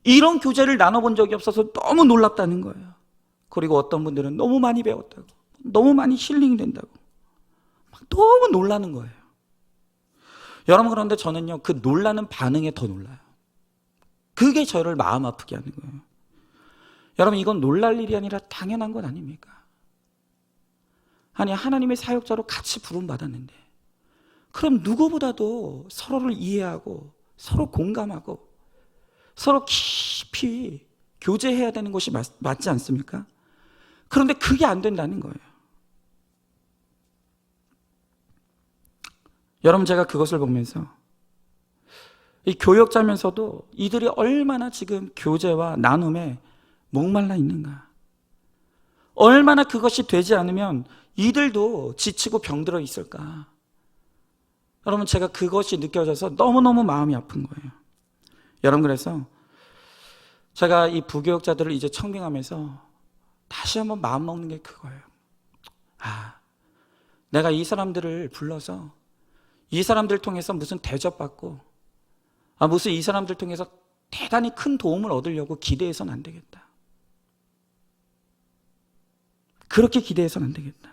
이런 교제를 나눠본 적이 없어서 너무 놀랍다는 거예요. 그리고 어떤 분들은 너무 많이 배웠다고, 너무 많이 힐링이 된다고 막 너무 놀라는 거예요. 여러분, 그런데 저는요, 그 놀라는 반응에 더 놀라요. 그게 저를 마음 아프게 하는 거예요. 여러분, 이건 놀랄 일이 아니라 당연한 건 아닙니까? 아니, 하나님의 사역자로 같이 부름받았는데, 그럼 누구보다도 서로를 이해하고 서로 공감하고 서로 깊이 교제해야 되는 것이 맞지 않습니까? 그런데 그게 안 된다는 거예요. 여러분, 제가 그것을 보면서 이 교역자면서도 이들이 얼마나 지금 교제와 나눔에 목말라 있는가, 얼마나 그것이 되지 않으면 이들도 지치고 병들어 있을까. 여러분, 제가 그것이 느껴져서 너무너무 마음이 아픈 거예요. 여러분, 그래서 제가 이 부교역자들을 이제 청빙하면서 다시 한번 마음 먹는 게 그거예요. 내가 이 사람들을 불러서 이 사람들 통해서 무슨 대접받고 무슨 이 사람들 통해서 대단히 큰 도움을 얻으려고 기대해서는 안 되겠다. 그렇게 기대해서는 안 되겠다.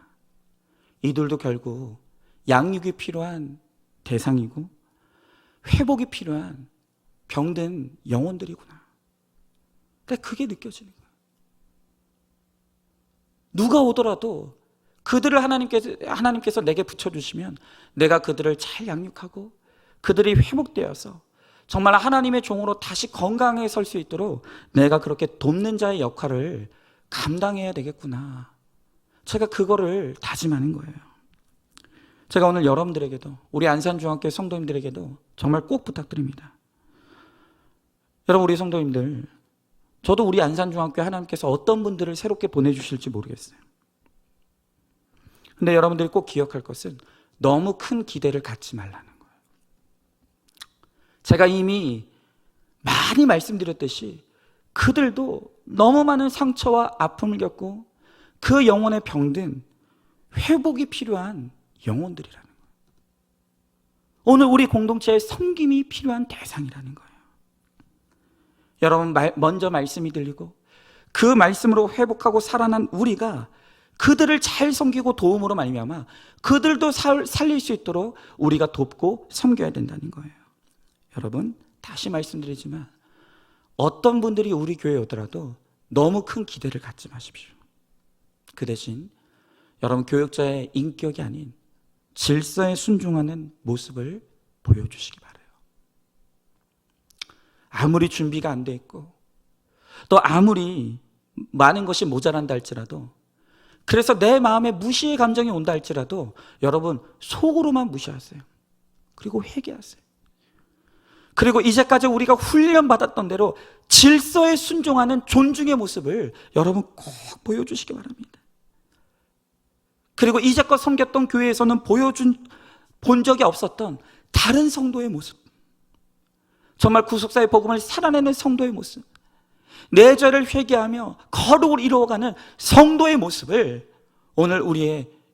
이들도 결국 양육이 필요한 대상이고 회복이 필요한 병든 영혼들이구나. 그러니까 그게 느껴지는 거예요. 누가 오더라도 그들을 하나님께서 내게 붙여주시면 내가 그들을 잘 양육하고 그들이 회복되어서 정말 하나님의 종으로 다시 건강하게 설 수 있도록 내가 그렇게 돕는 자의 역할을 감당해야 되겠구나. 제가 그거를 다짐하는 거예요. 제가 오늘 여러분들에게도, 우리 안산중앙교회 성도님들에게도 정말 꼭 부탁드립니다. 여러분, 우리 성도님들, 저도 우리 안산중앙교회 하나님께서 어떤 분들을 새롭게 보내주실지 모르겠어요. 근데 여러분들이 꼭 기억할 것은 너무 큰 기대를 갖지 말라는 거예요. 제가 이미 많이 말씀드렸듯이 그들도 너무 많은 상처와 아픔을 겪고 그 영혼에 병든 회복이 필요한 영혼들이라는 거예요. 오늘 우리 공동체에 섬김이 필요한 대상이라는 거예요. 여러분, 먼저 말씀이 들리고 그 말씀으로 회복하고 살아난 우리가 그들을 잘 섬기고 도움으로 말미암아 그들도 살릴 수 있도록 우리가 돕고 섬겨야 된다는 거예요. 여러분, 다시 말씀드리지만 어떤 분들이 우리 교회에 오더라도 너무 큰 기대를 갖지 마십시오. 그 대신 여러분, 교역자의 인격이 아닌 질서에 순종하는 모습을 보여주시기 바라요. 아무리 준비가 안 돼 있고 또 아무리 많은 것이 모자란다 할지라도, 그래서 내 마음에 무시의 감정이 온다 할지라도 여러분, 속으로만 무시하세요. 그리고 회개하세요. 그리고 이제까지 우리가 훈련받았던 대로 질서에 순종하는 존중의 모습을 여러분 꼭 보여주시기 바랍니다. 그리고 이제껏 섬겼던 교회에서는 본 적이 없었던 다른 성도의 모습, 정말 구속사의 복음을 살아내는 성도의 모습, 내 죄를 회개하며 거룩을 이루어가는 성도의 모습을 오늘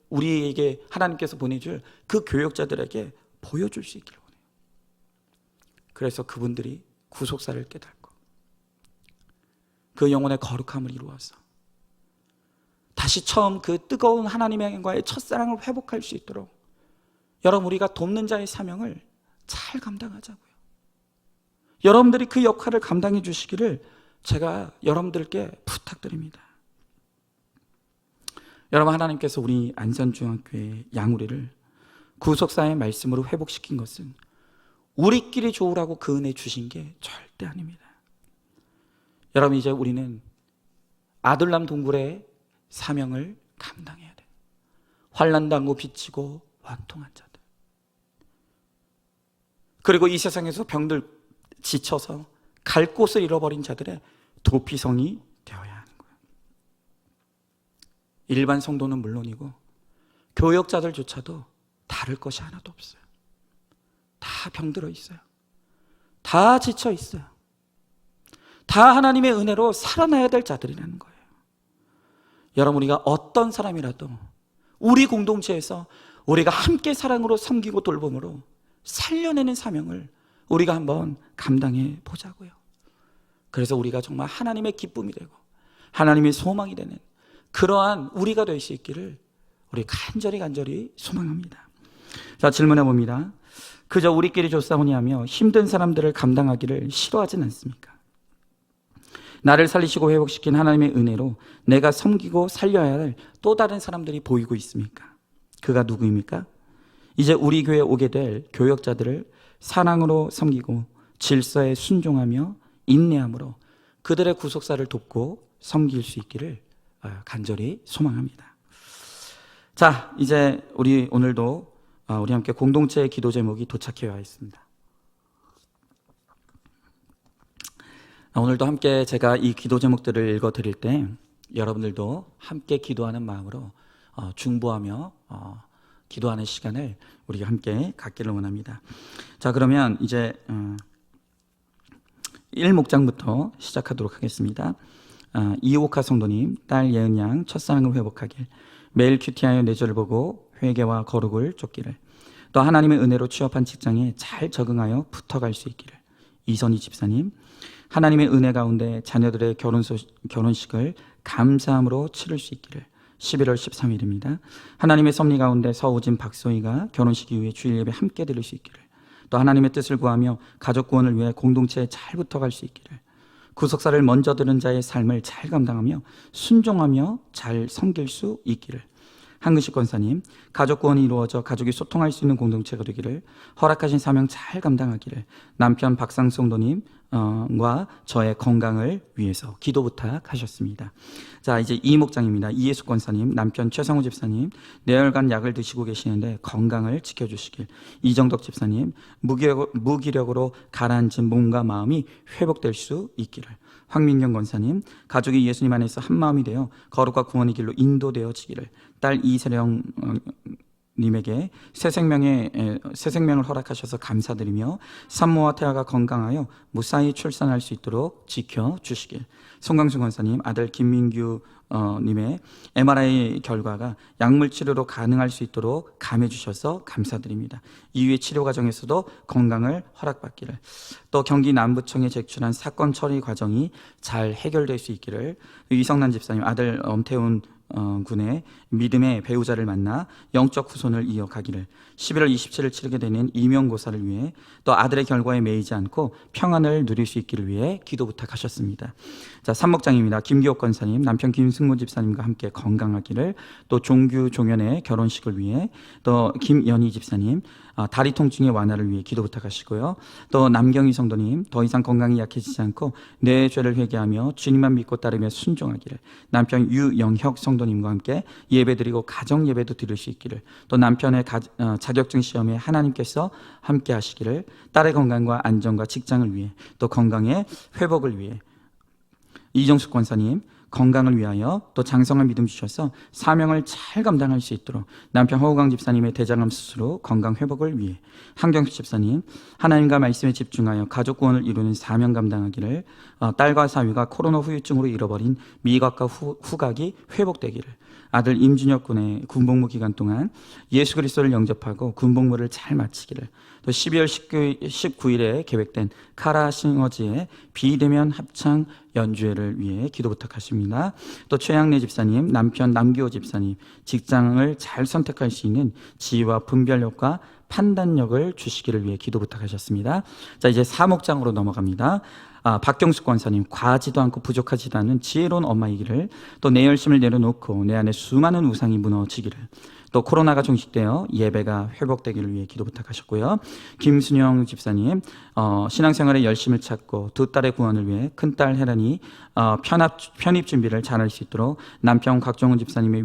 우리에게 하나님께서 보내줄 그 교역자들에게 보여줄 수 있기를 원해요. 그래서 그분들이 구속사를 깨닫고 그 영혼의 거룩함을 이루어서 다시 처음 그 뜨거운 하나님과의 첫사랑을 회복할 수 있도록 여러분, 우리가 돕는 자의 사명을 잘 감당하자고요. 여러분들이 그 역할을 감당해 주시기를 제가 여러분들께 부탁드립니다. 여러분, 하나님께서 우리 안산중앙교회 양우리를 구속사의 말씀으로 회복시킨 것은 우리끼리 좋으라고 그 은혜 주신 게 절대 아닙니다. 여러분, 이제 우리는 아들람 동굴의 사명을 감당해야 돼요. 환난당하고 비치고 원통한 자들, 그리고 이 세상에서 병들 지쳐서 갈 곳을 잃어버린 자들의 도피성이 되어야 하는 거예요. 일반 성도는 물론이고 교역자들조차도 다를 것이 하나도 없어요. 다 병들어 있어요. 다 지쳐 있어요. 다 하나님의 은혜로 살아나야 될 자들이라는 거예요. 여러분, 우리가 어떤 사람이라도 우리 공동체에서 우리가 함께 사랑으로 섬기고 돌봄으로 살려내는 사명을 우리가 한번 감당해 보자고요. 그래서 우리가 정말 하나님의 기쁨이 되고 하나님의 소망이 되는 그러한 우리가 될 수 있기를 우리 간절히 소망합니다. 자, 질문해 봅니다. 그저 우리끼리 좋사오니 하며 힘든 사람들을 감당하기를 싫어하진 않습니까? 나를 살리시고 회복시킨 하나님의 은혜로 내가 섬기고 살려야 할 또 다른 사람들이 보이고 있습니까? 그가 누구입니까? 이제 우리 교회에 오게 될 교역자들을 사랑으로 섬기고 질서에 순종하며 인내함으로 그들의 구속사를 돕고 섬길 수 있기를 간절히 소망합니다. 자, 이제 우리 오늘도 우리 함께 공동체의 기도 제목이 도착해 와 있습니다. 오늘도 함께 제가 이 기도 제목들을 읽어 드릴 때 여러분들도 함께 기도하는 마음으로 중보하며 기도하는 시간을 우리가 함께 갖기를 원합니다. 자, 그러면 이제 1목장부터 시작하도록 하겠습니다. 이옥하 성도님, 딸 예은양 첫사랑을 회복하길, 매일 큐티하여 내 죄를 보고 회개와 거룩을 쫓기를, 또 하나님의 은혜로 취업한 직장에 잘 적응하여 붙어갈 수 있기를. 이선희 집사님, 하나님의 은혜 가운데 자녀들의 결혼식을 감사함으로 치를 수 있기를. 11월 13일입니다. 하나님의 섭리 가운데 서우진 박소희가 결혼식 이후에 주일 예배 함께 드릴 수 있기를, 또 하나님의 뜻을 구하며 가족 구원을 위해 공동체에 잘 붙어갈 수 있기를, 구속사를 먼저 들은 자의 삶을 잘 감당하며 순종하며 잘 섬길 수 있기를. 한근식 권사님, 가족 구원이 이루어져 가족이 소통할 수 있는 공동체가 되기를, 허락하신 사명 잘 감당하기를. 남편 박상성도님과 저의 건강을 위해서 기도 부탁하셨습니다. 자, 이제 이목장입니다. 이예수 권사님, 남편 최성우 집사님, 뇌혈관 약을 드시고 계시는데 건강을 지켜주시길. 이정덕 집사님, 무기력으로 가라앉은 몸과 마음이 회복될 수 있기를. 황민경 권사님, 가족이 예수님 안에서 한마음이 되어 거룩과 구원의 길로 인도되어지기를. 딸 이세령 님에게 새 생명을 허락하셔서 감사드리며 산모와 태아가 건강하여 무사히 출산할 수 있도록 지켜주시길. 송광수 권사님, 아들 김민규 님의 MRI 결과가 약물 치료로 가능할 수 있도록 감해 주셔서 감사드립니다. 이후의 치료 과정에서도 건강을 허락받기를, 또 경기 남부청에 제출한 사건 처리 과정이 잘 해결될 수 있기를, 이성란 집사님 아들 엄태훈 군의 믿음의 배우자를 만나 영적 후손을 이어가기를, 11월 27일 치르게 되는 임용고사를 위해, 또 아들의 결과에 매이지 않고 평안을 누릴 수 있기를 위해 기도 부탁하셨습니다. 자, 3목장입니다. 김기옥 권사님, 남편 김승모 집사님과 함께 건강하기를, 또 종규 종현의 결혼식을 위해, 또 김연희 집사님 다리 통증의 완화를 위해 기도 부탁하시고요. 또 남경희 성도님, 더 이상 건강이 약해지지 않고 내 죄를 회개하며 주님만 믿고 따르며 순종하기를, 남편 유영혁 성도님과 함께 예배드리고 가정 예배도 드릴 수 있기를, 또 남편의 자격증 시험에 하나님께서 함께 하시기를, 딸의 건강과 안정과 직장을 위해, 또 건강의 회복을 위해, 이정숙 권사님 건강을 위하여, 또 장성한 믿음 주셔서 사명을 잘 감당할 수 있도록, 남편 허우광 집사님의 대장암 수술 후 건강 회복을 위해, 한경수 집사님 하나님과 말씀에 집중하여 가족 구원을 이루는 사명 감당하기를, 딸과 사위가 코로나 후유증으로 잃어버린 미각과 후각이 회복되기를, 아들 임준혁 군의 군복무 기간 동안 예수 그리스도를 영접하고 군복무를 잘 마치기를, 또 12월 19일에 계획된 카라 싱어지의 비대면 합창 연주회를 위해 기도 부탁하십니다. 또 최양래 집사님, 남편 남규호 집사님 직장을 잘 선택할 수 있는 지혜와 분별력과 판단력을 주시기를 위해 기도 부탁하셨습니다. 자, 이제 사목장으로 넘어갑니다. 박경숙 권사님, 과하지도 않고 부족하지도 않은 지혜로운 엄마이기를, 또 내 열심을 내려놓고 내 안에 수많은 우상이 무너지기를, 또 코로나가 종식되어 예배가 회복되기를 위해 기도 부탁하셨고요. 김순영 집사님, 신앙생활에 열심을 찾고 두 딸의 구원을 위해 큰딸 혜란이 편입 준비를 잘할 수 있도록 남편 곽정훈 집사님의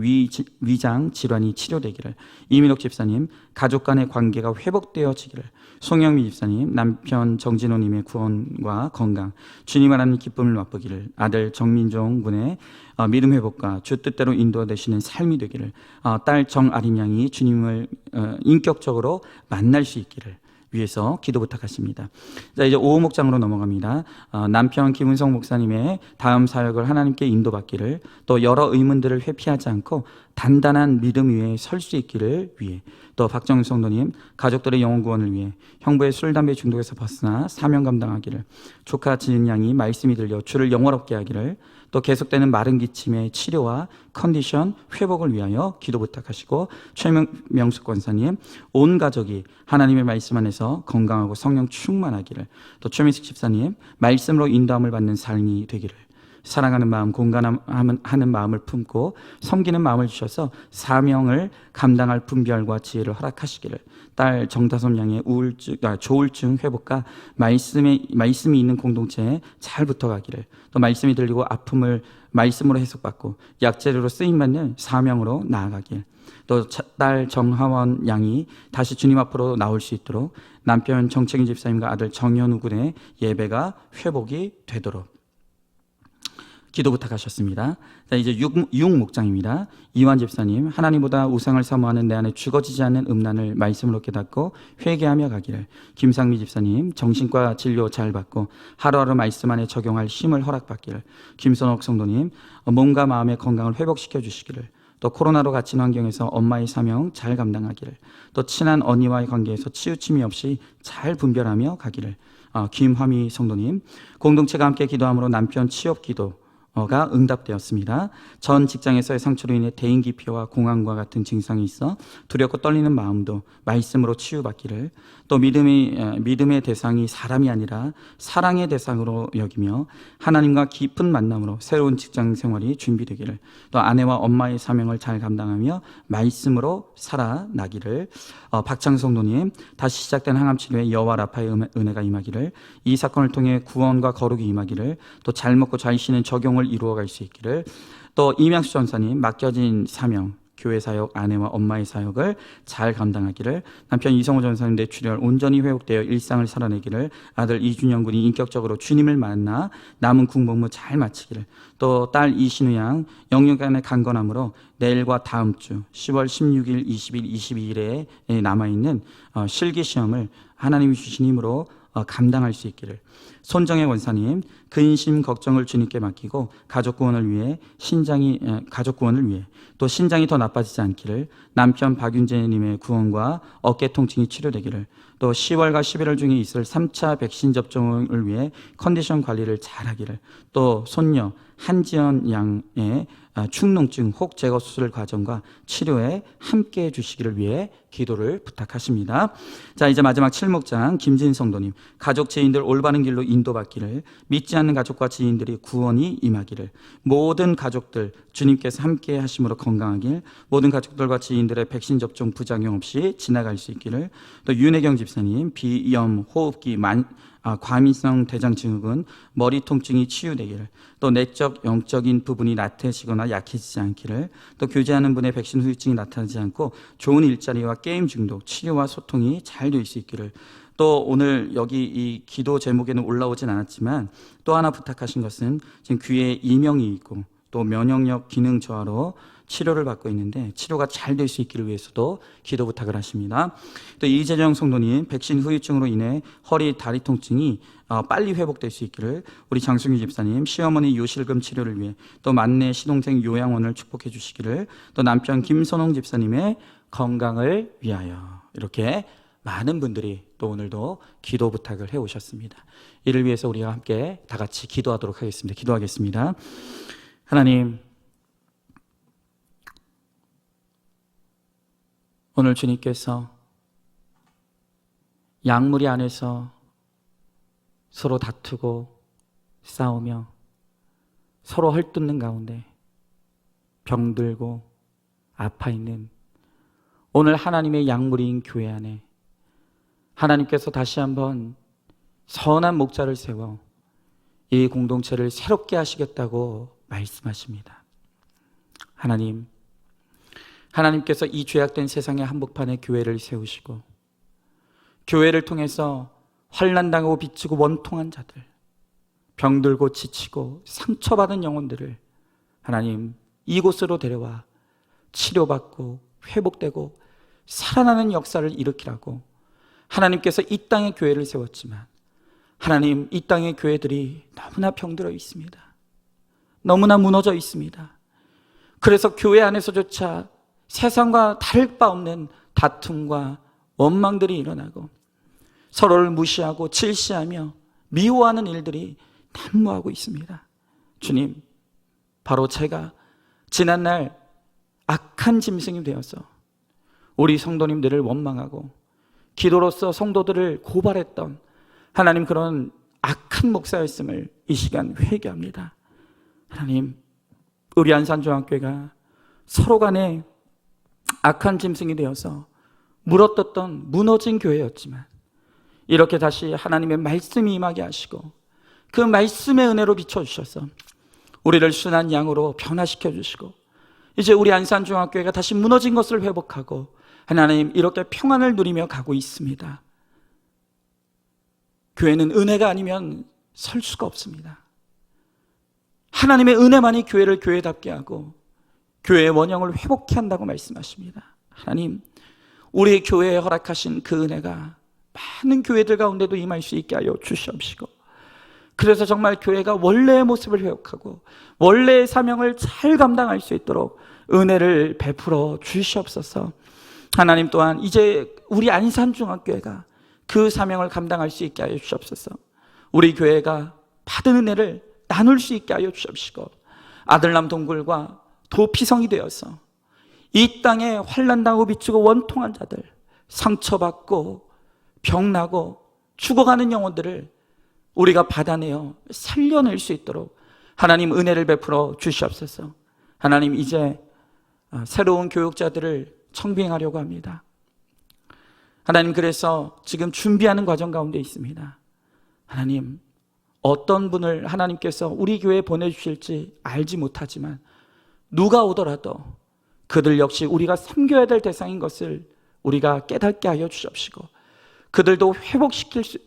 위장 질환이 치료되기를, 이민옥 집사님 가족 간의 관계가 회복되어지기를, 송영미 집사님 남편 정진호님의 구원과 건강, 주님 안하는 기쁨을 맛보기를, 아들 정민종 군의 믿음 회복과 주 뜻대로 인도되시는 삶이 되기를, 딸 정아린 양이 주님을 인격적으로 만날 수 있기를 위해서 기도 부탁하십니다. 자, 이제 5목장으로 넘어갑니다. 남편 김은성 목사님의 다음 사역을 하나님께 인도받기를, 또 여러 의문들을 회피하지 않고 단단한 믿음 위에 설 수 있기를 위해, 또 박정윤 성도님 가족들의 영혼 구원을 위해, 형부의 술 담배 중독에서 벗어나 사명 감당하기를, 조카 지은 양이 말씀이 들려 주를 영원롭게 하기를, 또 계속되는 마른 기침의 치료와 컨디션 회복을 위하여 기도 부탁하시고, 최명숙 권사님 온 가족이 하나님의 말씀 안에서 건강하고 성령 충만하기를, 또 최민숙 집사님 말씀으로 인도함을 받는 삶이 되기를, 사랑하는 마음, 공감하는 마음을 품고 섬기는 마음을 주셔서 사명을 감당할 분별과 지혜를 허락하시기를, 딸 정다솜 양의 조울증 회복과 말씀이 있는 공동체에 잘 붙어가기를, 또 말씀이 들리고 아픔을 말씀으로 해석받고 약재료로 쓰임받는 사명으로 나아가길, 또 딸 정하원 양이 다시 주님 앞으로 나올 수 있도록 남편 정책인 집사님과 아들 정현우 군의 예배가 회복이 되도록 기도 부탁하셨습니다. 자, 이제 6목장입니다. 이완 집사님, 하나님보다 우상을 사모하는 내 안에 죽어지지 않는 음란을 말씀으로 깨닫고 회개하며 가기를, 김상미 집사님 정신과 진료 잘 받고 하루하루 말씀 안에 적용할 힘을 허락받기를, 김선옥 성도님 몸과 마음의 건강을 회복시켜 주시기를, 또 코로나로 갇힌 환경에서 엄마의 사명 잘 감당하기를, 또 친한 언니와의 관계에서 치우침이 없이 잘 분별하며 가기를, 김화미 성도님 공동체가 함께 기도함으로 남편 취업 기도 가 응답되었습니다. 전 직장에서의 상처로 인해 대인 기피와 공황과 같은 증상이 있어 두렵고 떨리는 마음도 말씀으로 치유받기를, 또 믿음의 대상이 사람이 아니라 사랑의 대상으로 여기며 하나님과 깊은 만남으로 새로운 직장 생활이 준비되기를, 또 아내와 엄마의 사명을 잘 감당하며 말씀으로 살아나기를, 박창 성도님 다시 시작된 항암 치료에 여호와 라파의 은혜가 임하기를, 이 사건을 통해 구원과 거룩이 임하기를, 또 잘 먹고 잘 쉬는 적용을 이루어갈 수 있기를, 또 이명수 전사님 맡겨진 사명, 교회 사역, 아내와 엄마의 사역을 잘 감당하기를, 남편 이성호 전사님 뇌출혈 온전히 회복되어 일상을 살아내기를, 아들 이준영 군이 인격적으로 주님을 만나 남은 군복무 잘 마치기를, 또 딸 이신우 양 영육간의 강건함으로 내일과 다음 주 10월 16일, 20일, 22일에 남아있는 실기시험을 하나님이 주신 힘으로 감당할 수 있기를, 손정혜 원사님, 근심 걱정을 주님께 맡기고 가족 구원을 위해 또 신장이 더 나빠지지 않기를, 남편 박윤재님의 구원과 어깨 통증이 치료되기를, 또 10월과 11월 중에 있을 3차 백신 접종을 위해 컨디션 관리를 잘하기를, 또 손녀 한지연 양의 축농증 혹 제거 수술 과정과 치료에 함께해 주시기를 위해 기도를 부탁하십니다. 자, 이제 마지막 7목장 김진 성도님, 가족 지인들 올바른 길로 인도받기를, 믿지 않는 가족과 지인들이 구원이 임하기를, 모든 가족들 주님께서 함께 하심으로 건강하길, 모든 가족들과 지인들의 백신 접종 부작용 없이 지나갈 수 있기를, 또 윤혜경 집사님 비염, 호흡기, 과민성 대장 증후군, 머리 통증이 치유되기를, 또 내적 영적인 부분이 나태해지거나 약해지지 않기를, 또 교제하는 분의 백신 후유증이 나타나지 않고 좋은 일자리와 게임 중독, 치료와 소통이 잘 될 수 있기를, 또 오늘 여기 이 기도 제목에는 올라오진 않았지만 또 하나 부탁하신 것은 지금 귀에 이명이 있고 또 면역력 기능 저하로 치료를 받고 있는데 치료가 잘 될 수 있기를 위해서도 기도 부탁을 하십니다. 또 이재정 성도님, 백신 후유증으로 인해 허리 다리 통증이 빨리 회복될 수 있기를, 우리 장승규 집사님 시어머니 요실금 치료를 위해, 또 만내 시동생 요양원을 축복해 주시기를, 또 남편 김선홍 집사님의 건강을 위하여, 이렇게 많은 분들이 또 오늘도 기도 부탁을 해오셨습니다. 이를 위해서 우리가 함께 다 같이 기도하도록 하겠습니다. 기도하겠습니다. 하나님, 오늘 주님께서 양무리 안에서 서로 다투고 싸우며 서로 헐뜯는 가운데 병들고 아파 있는 오늘 하나님의 양무리인 교회 안에 하나님께서 다시 한번 선한 목자를 세워 이 공동체를 새롭게 하시겠다고 말씀하십니다. 하나님께서 이 죄악된 세상의 한복판에 교회를 세우시고 교회를 통해서 환난당하고 비치고 원통한 자들, 병들고 지치고 상처받은 영혼들을 하나님 이곳으로 데려와 치료받고 회복되고 살아나는 역사를 일으키라고 하나님께서 이 땅에 교회를 세웠지만 하나님, 이 땅의 교회들이 너무나 병들어 있습니다. 너무나 무너져 있습니다. 그래서 교회 안에서조차 세상과 다를 바 없는 다툼과 원망들이 일어나고 서로를 무시하고 질시하며 미워하는 일들이 난무하고 있습니다. 주님, 바로 제가 지난날 악한 짐승이 되어서 우리 성도님들을 원망하고 기도로서 성도들을 고발했던 하나님, 그런 악한 목사였음을 이 시간 회개합니다. 하나님, 우리 안산중학교가 서로 간에 악한 짐승이 되어서 물어뜯던 무너진 교회였지만 이렇게 다시 하나님의 말씀이 임하게 하시고 그 말씀의 은혜로 비춰주셔서 우리를 순한 양으로 변화시켜 주시고 이제 우리 안산중학교가 다시 무너진 것을 회복하고 하나님, 이렇게 평안을 누리며 가고 있습니다. 교회는 은혜가 아니면 설 수가 없습니다. 하나님의 은혜만이 교회를 교회답게 하고 교회의 원형을 회복케 한다고 말씀하십니다. 하나님, 우리 교회에 허락하신 그 은혜가 많은 교회들 가운데도 임할 수 있게 하여 주시옵시고, 그래서 정말 교회가 원래의 모습을 회복하고 원래의 사명을 잘 감당할 수 있도록 은혜를 베풀어 주시옵소서. 하나님, 또한 이제 우리 안산중학교가 그 사명을 감당할 수 있게 하여 주시옵소서. 우리 교회가 받은 은혜를 나눌 수 있게 하여 주시옵시고 아들남 동굴과 도피성이 되어서 이 땅에 환난당하고 비추고 원통한 자들, 상처받고 병나고 죽어가는 영혼들을 우리가 받아내어 살려낼 수 있도록 하나님 은혜를 베풀어 주시옵소서. 하나님, 이제 새로운 교육자들을 청빙하려고 합니다. 하나님, 그래서 지금 준비하는 과정 가운데 있습니다. 하나님, 어떤 분을 하나님께서 우리 교회에 보내주실지 알지 못하지만 누가 오더라도 그들 역시 우리가 섬겨야 될 대상인 것을 우리가 깨닫게 하여 주십시고 그들도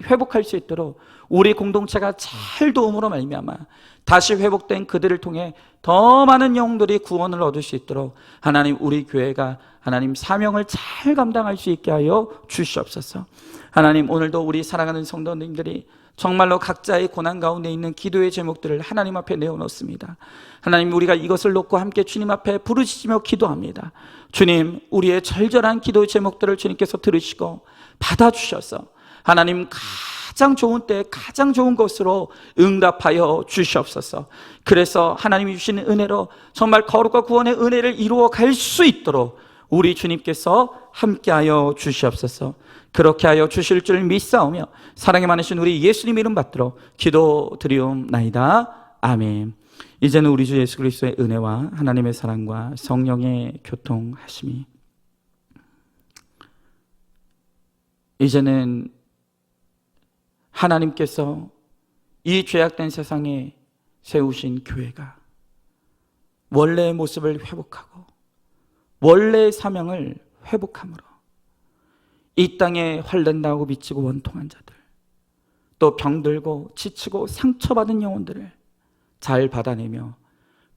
회복할 수 있도록 우리 공동체가 잘 도움으로 말미암아 다시 회복된 그들을 통해 더 많은 영혼들이 구원을 얻을 수 있도록 하나님, 우리 교회가 하나님 사명을 잘 감당할 수 있게 하여 주시옵소서. 하나님, 오늘도 우리 사랑하는 성도님들이 정말로 각자의 고난 가운데 있는 기도의 제목들을 하나님 앞에 내어놓습니다. 하나님, 우리가 이것을 놓고 함께 주님 앞에 부르짖으며 기도합니다. 주님, 우리의 절절한 기도 제목들을 주님께서 들으시고 받아주셔서 하나님, 가장 좋은 때 가장 좋은 것으로 응답하여 주시옵소서. 그래서 하나님이 주시는 은혜로 정말 거룩과 구원의 은혜를 이루어 갈 수 있도록 우리 주님께서 함께하여 주시옵소서. 그렇게 하여 주실 줄 믿사오며 사랑이 많으신 우리 예수님 이름 받들어 기도드리옵나이다. 아멘. 이제는 우리 주 예수 그리스도의 은혜와 하나님의 사랑과 성령의 교통하심이, 이제는 하나님께서 이 죄악된 세상에 세우신 교회가 원래의 모습을 회복하고 원래의 사명을 회복함으로 이 땅에 활된다고 미치고 원통한 자들, 또 병들고 지치고 상처받은 영혼들을 잘 받아내며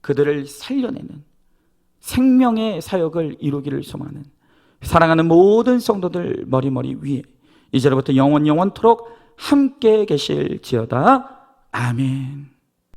그들을 살려내는 생명의 사역을 이루기를 소망하는 사랑하는 모든 성도들 머리머리 위에 이제로부터 영원토록 함께 계실지어다. 아멘.